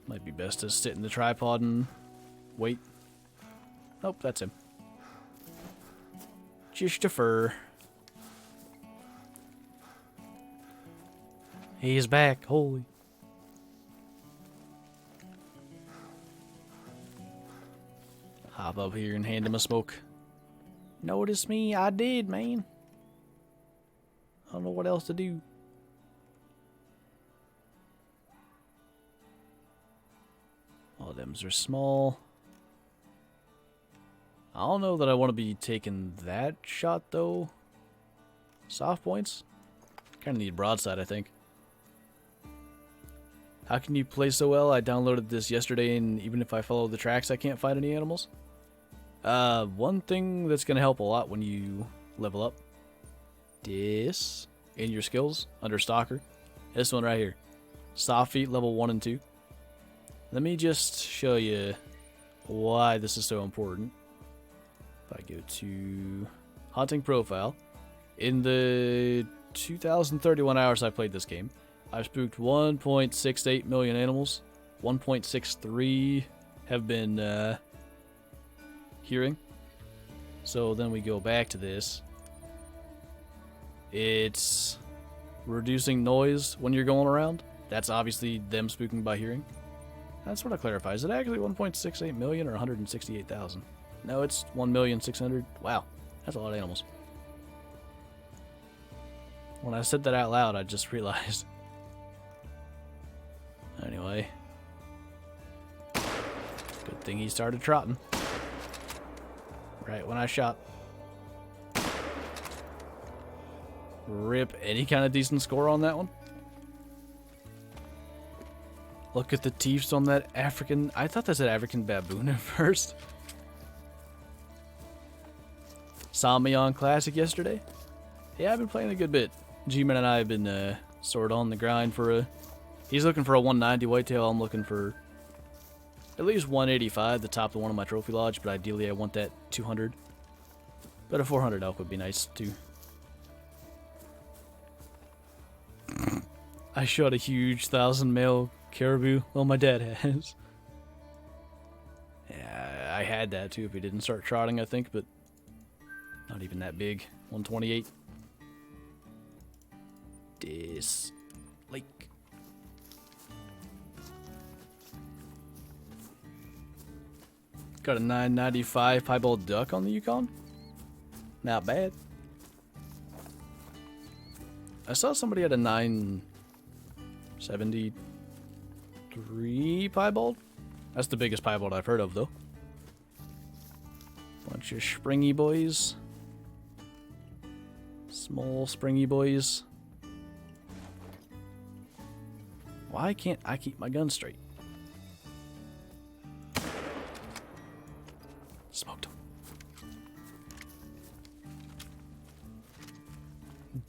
Might be best to sit in the tripod and wait. Nope, that's him. Just defer. He's back, holy. Hop up here and hand him a smoke. Notice me? I did, man. I don't know what else to do. All of them's are small. I don't know that I want to be taking that shot, though. Soft points? Kind of need broadside, I think. How can you play so well? I downloaded this yesterday, and even if I follow the tracks, I can't find any animals. One thing that's going to help a lot when you level up. This. In your skills, under Stalker. This one right here. Soft feet, level 1 and 2. Let me just show you why this is so important. If I go to Hunting Profile. In the 2,031 hours I played this game, I've spooked 1.68 million animals. 1.63 have been hearing. So then we go back to this. It's reducing noise when you're going around. That's obviously them spooking by hearing. I just want to clarify. Is it actually 1.68 million or 168,000? No, it's 1,600,000. Wow, that's a lot of animals. When I said that out loud, I just realized. Anyway. Good thing he started trotting. Right when I shot. Rip. Any kind of decent score on that one? Look at the teeth on that African... I thought that said African baboon at first. Saw me on Classic yesterday. Yeah, I've been playing a good bit. G-Man and I have been sort of on the grind for a... He's looking for a 190 whitetail. I'm looking for at least 185, the top of one of my trophy lodge, but ideally I want that 200. But a 400 elk would be nice too. I shot a huge 1,000 male caribou. Well, my dad has. Yeah, I had that too if he didn't start trotting, I think, but not even that big. 128. This lake. Got a 995 piebald duck on the Yukon. Not bad. I saw somebody had a 973 piebald. That's the biggest piebald I've heard of, though. Bunch of springy boys. Small springy boys. Why can't I keep my gun straight? Smoked him.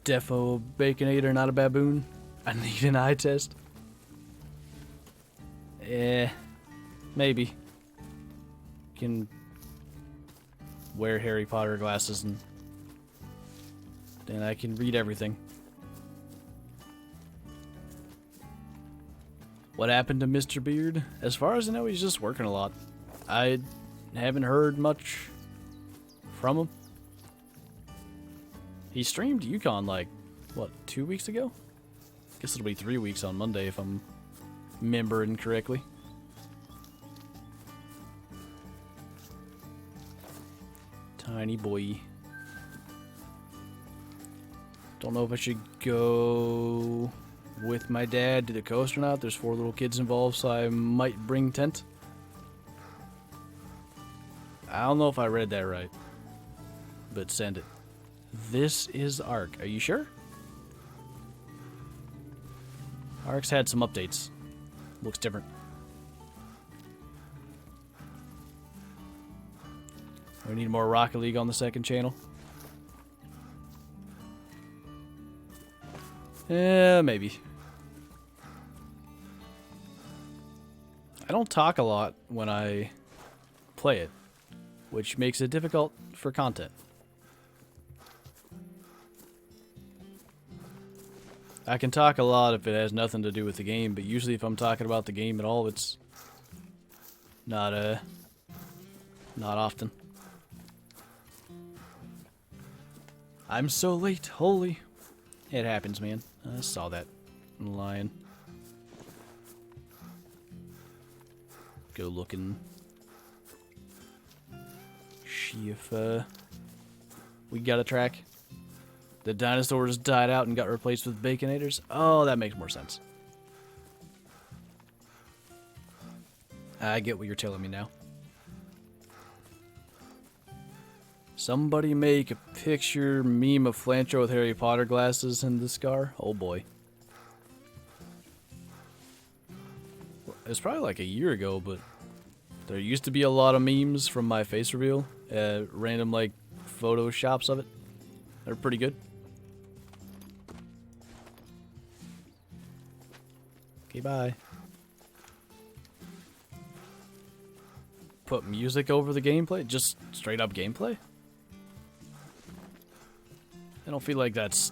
Defo Baconator, not a baboon. I need an eye test. Maybe. Can wear Harry Potter glasses and then I can read everything. What happened to Mr. Beard? As far as I know, he's just working a lot. I haven't heard much from him. He streamed Yukon like, what, 2 weeks ago? Guess it'll be 3 weeks on Monday if I'm remembering correctly. Tiny boy. Don't know if I should go with my dad to the coast or not. There's 4 little kids involved, so I might bring tent. I don't know if I read that right, but send it. This is Ark. Are you sure? Ark's had some updates. Looks different. We need more Rocket League on the second channel. Yeah, maybe. I don't talk a lot when I play it, which makes it difficult for content. I can talk a lot if it has nothing to do with the game, but usually if I'm talking about the game at all, it's not often. I'm so late. Holy. It happens, man. I saw that lion. Go looking. See if we got a track. The dinosaurs died out and got replaced with baconators. Oh, that makes more sense. I get what you're telling me now. Somebody make a picture meme of Flinter with Harry Potter glasses and the scar. Oh boy. It's probably like a year ago, but there used to be a lot of memes from my face reveal. Random like photoshops of it. They're pretty good. Okay, bye. Put music over the gameplay? Just straight up gameplay? I don't feel like that's...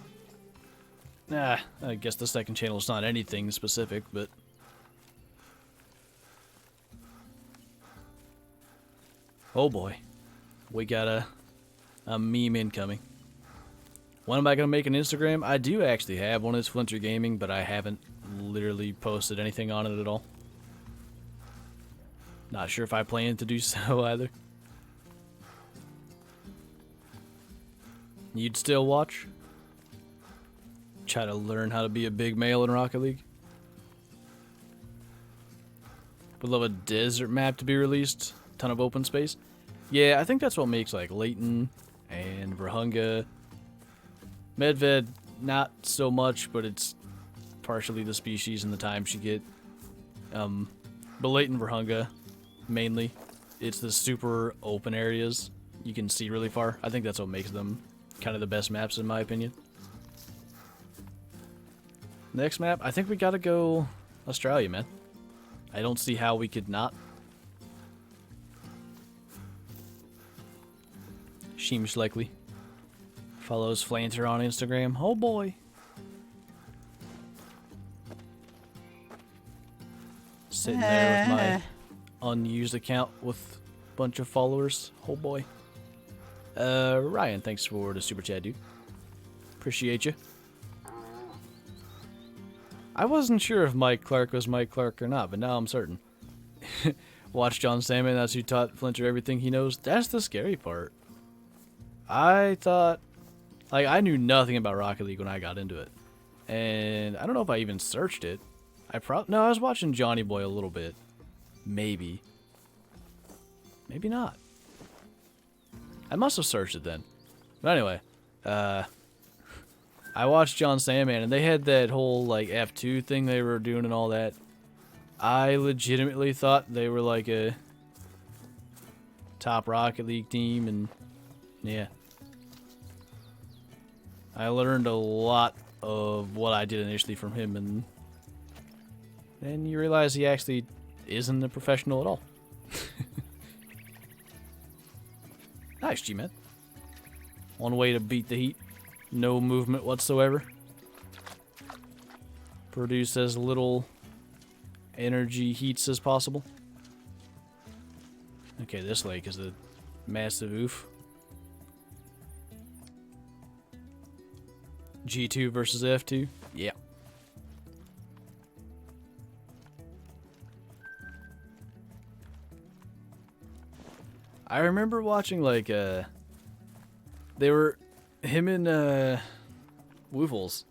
Nah, I guess the second channel is not anything specific, but... Oh boy. We got a meme incoming. When am I going to make an Instagram? I do actually have one. It's Flinter Gaming, but I haven't literally posted anything on it at all. Not sure if I plan to do so either. You'd still watch? Try to learn how to be a big male in Rocket League? Would love a desert map to be released. Ton of open space. Yeah, I think that's what makes like Leighton and Virunga. Medved, not so much, but it's partially the species and the times you get. But Leighton, Virunga, mainly. It's the super open areas. You can see really far. I think that's what makes them kind of the best maps in my opinion. Next map, I think we gotta go Australia, man. I don't see how we could not. Seems likely. Follows Flinter on Instagram. Oh boy. Sitting there with my unused account with a bunch of followers. Oh boy. Ryan, thanks for the super chat, dude. Appreciate you. I wasn't sure if Mike Clark was Mike Clark or not, but now I'm certain. Watch John Salmon, that's who taught Flinter everything he knows. That's the scary part. I thought, like, I knew nothing about Rocket League when I got into it. And I don't know if I even searched it. No, I was watching Johnny Boy a little bit. Maybe. Maybe not. I must have searched it then. But anyway, I watched John Sandman, and they had that whole, like, F2 thing they were doing and all that. I legitimately thought they were, like, a top Rocket League team, and, yeah. I learned a lot of what I did initially from him, and then you realize he actually isn't a professional at all. Nice, G-Man. One way to beat the heat. No movement whatsoever. Produce as little energy heats as possible. Okay, this lake is a massive oof. G2 versus F2? Yeah. I remember watching, like, they were, him and, Woofles,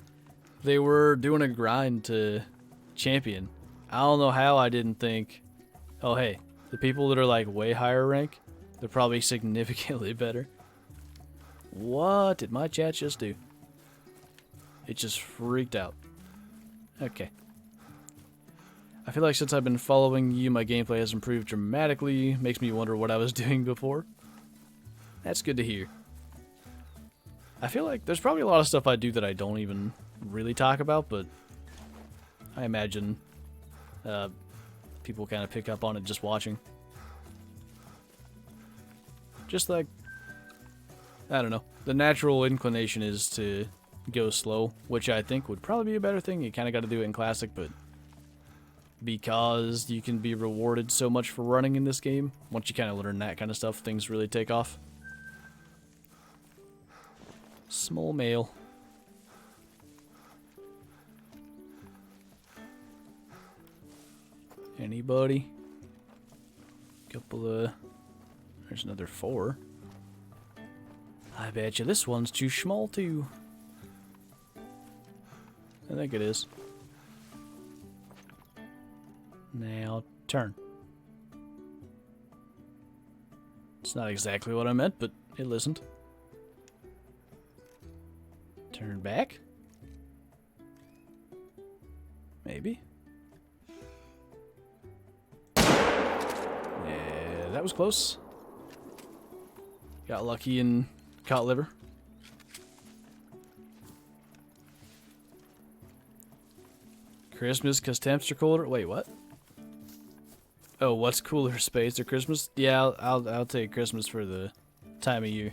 they were doing a grind to champion. I don't know how I didn't think, oh, hey, the people that are, like, way higher rank, they're probably significantly better. What did my chat just do? It just freaked out. Okay. I feel like since I've been following you, my gameplay has improved dramatically. Makes me wonder what I was doing before. That's good to hear. I feel like there's probably a lot of stuff I do that I don't even really talk about, but I imagine people kind of pick up on it just watching. Just like, I don't know. The natural inclination is to go slow, which I think would probably be a better thing. You kind of got to do it in Classic, but because you can be rewarded so much for running in this game, once you kind of learn that kind of stuff, things really take off. Small male. Anybody? Couple of... There's another 4. I bet you this one's too small too. I think it is. Now, turn. It's not exactly what I meant, but it listened. Turn back? Maybe. Yeah, that was close. Got lucky and caught liver. Christmas because temps are colder? Wait, what? Oh, what's cooler, space or Christmas? Yeah, I'll take Christmas for the time of year.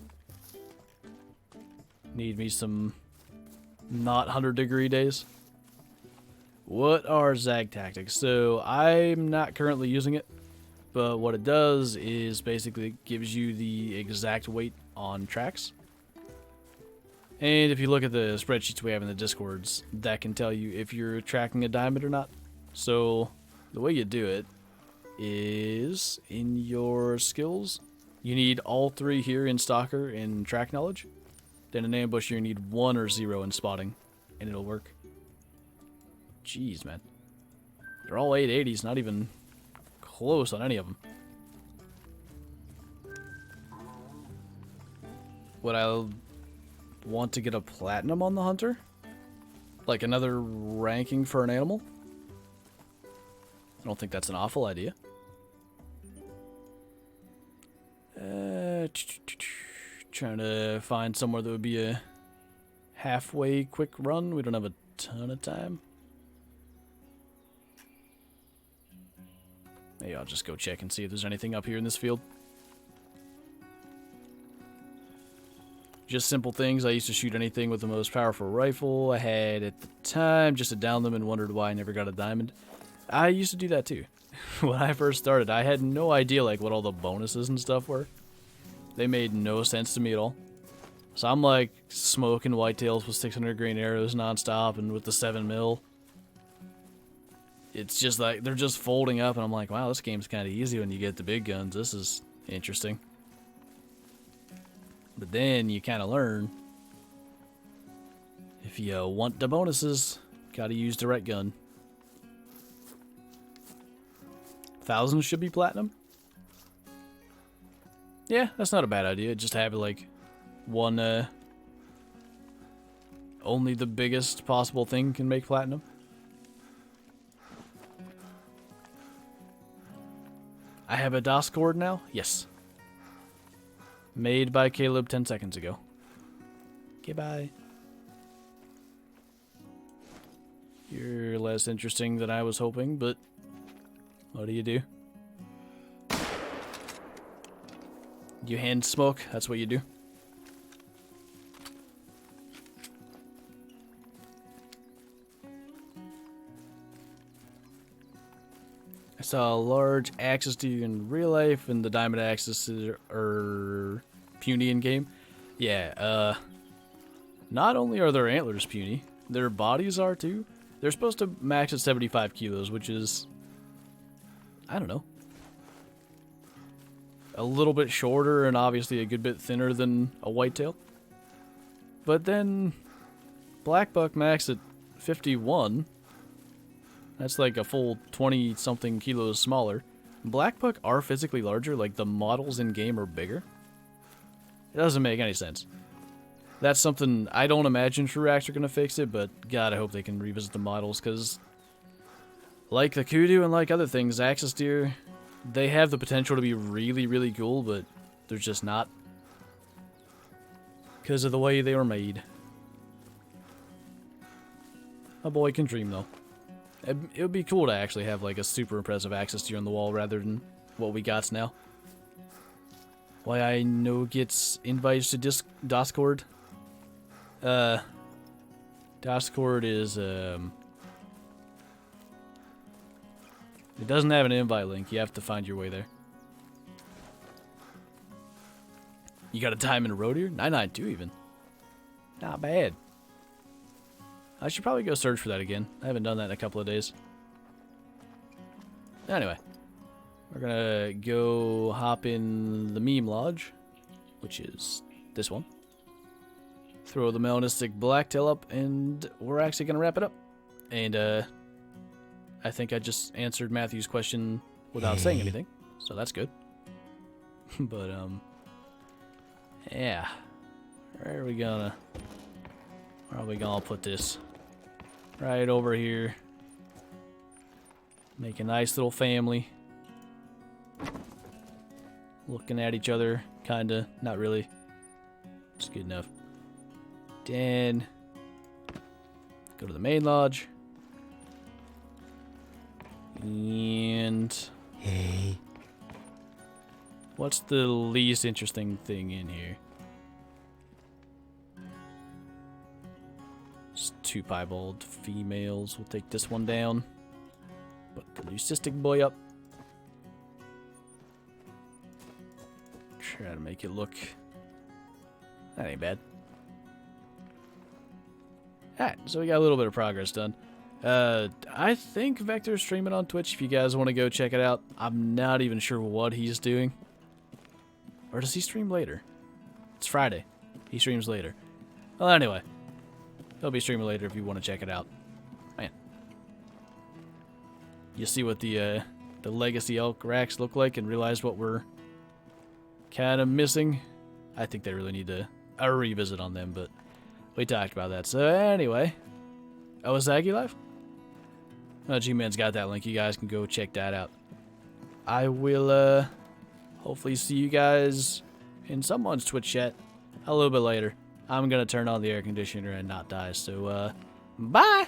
Need me some not 100-degree days. What are Zag Tactics? So I'm not currently using it, but what it does is basically gives you the exact weight on tracks. And if you look at the spreadsheets we have in the Discords, that can tell you if you're tracking a diamond or not. So the way you do it is in your skills. You need all 3 here in Stalker and Track Knowledge. Then in Ambush you need 1 or 0 in Spotting, and it'll work. Jeez, man. They're all 880s, not even close on any of them. Would I want to get a platinum on the hunter? Like another ranking for an animal? I don't think that's an awful idea. Trying to find somewhere that would be a halfway quick run. We don't have a ton of time. Maybe I'll just go check and see if there's anything up here in this field. Just simple things. I used to shoot anything with the most powerful rifle I had at the time just to down them and wondered why I never got a diamond. I used to do that too. When I first started, I had no idea like what all the bonuses and stuff were. They made no sense to me at all. So I'm like smoking whitetails with 600 grain arrows nonstop and with the 7mm. It's just like they're just folding up and I'm like, wow, this game's kind of easy when you get the big guns. This is interesting. But then you kind of learn, if you want the bonuses, gotta use the right gun. 1,000 should be platinum. Yeah, that's not a bad idea. Just have it like one, only the biggest possible thing can make platinum. I have a DOS cord now? Yes. Made by Caleb 10 seconds ago. Goodbye. You're less interesting than I was hoping, but what do you do? You hand smoke, that's what you do. I saw a large axis deer in real life, and the diamond axis are puny in game. Yeah, not only are their antlers puny, their bodies are too. They're supposed to max at 75 kilos, which is, I don't know, a little bit shorter and obviously a good bit thinner than a whitetail. But then black buck max at 51. That's like a full 20-something kilos smaller. Black buck are physically larger, like the models in game are bigger. It doesn't make any sense. That's something I don't imagine Reekyracer are going to fix it, but God, I hope they can revisit the models, because like the kudu and like other things, axis deer, they have the potential to be really, really cool, but they're just not. Because of the way they were made. A boy can dream, though. It would be cool to actually have like a super impressive axis deer on the wall rather than what we got now. Why I know gets invites to Discord. Discord is it doesn't have an invite link. You have to find your way there. You got a diamond road here? 992 even. Not bad. I should probably go search for that again. I haven't done that in a couple of days. Anyway, we're gonna go hop in the meme lodge, which is this one. Throw the melanistic blacktail up, and we're actually gonna wrap it up. And I think I just answered Matthew's question without saying anything, so that's good. But yeah, where are we gonna put this? Right over here. Make a nice little family. Looking at each other, kinda, not really. It's good enough. Then go to the main lodge. And hey, what's the least interesting thing in here? Just 2 piebald females. We'll take this one down. Put the leucistic boy up. Try to make it look. That ain't bad. Alright, so we got a little bit of progress done. I think Vector's streaming on Twitch if you guys want to go check it out. I'm not even sure what he's doing. Or does he stream later? It's Friday. He streams later. Well, anyway. He'll be streaming later if you want to check it out. Man. You see what the legacy elk racks look like and realize what we're kind of missing? I think they really need a revisit on them, but we talked about that. So anyway. Oh, is Aggie live? Oh, G-Man's got that link. You guys can go check that out. I will hopefully see you guys in someone's Twitch chat a little bit later. I'm going to turn on the air conditioner and not die. So, bye!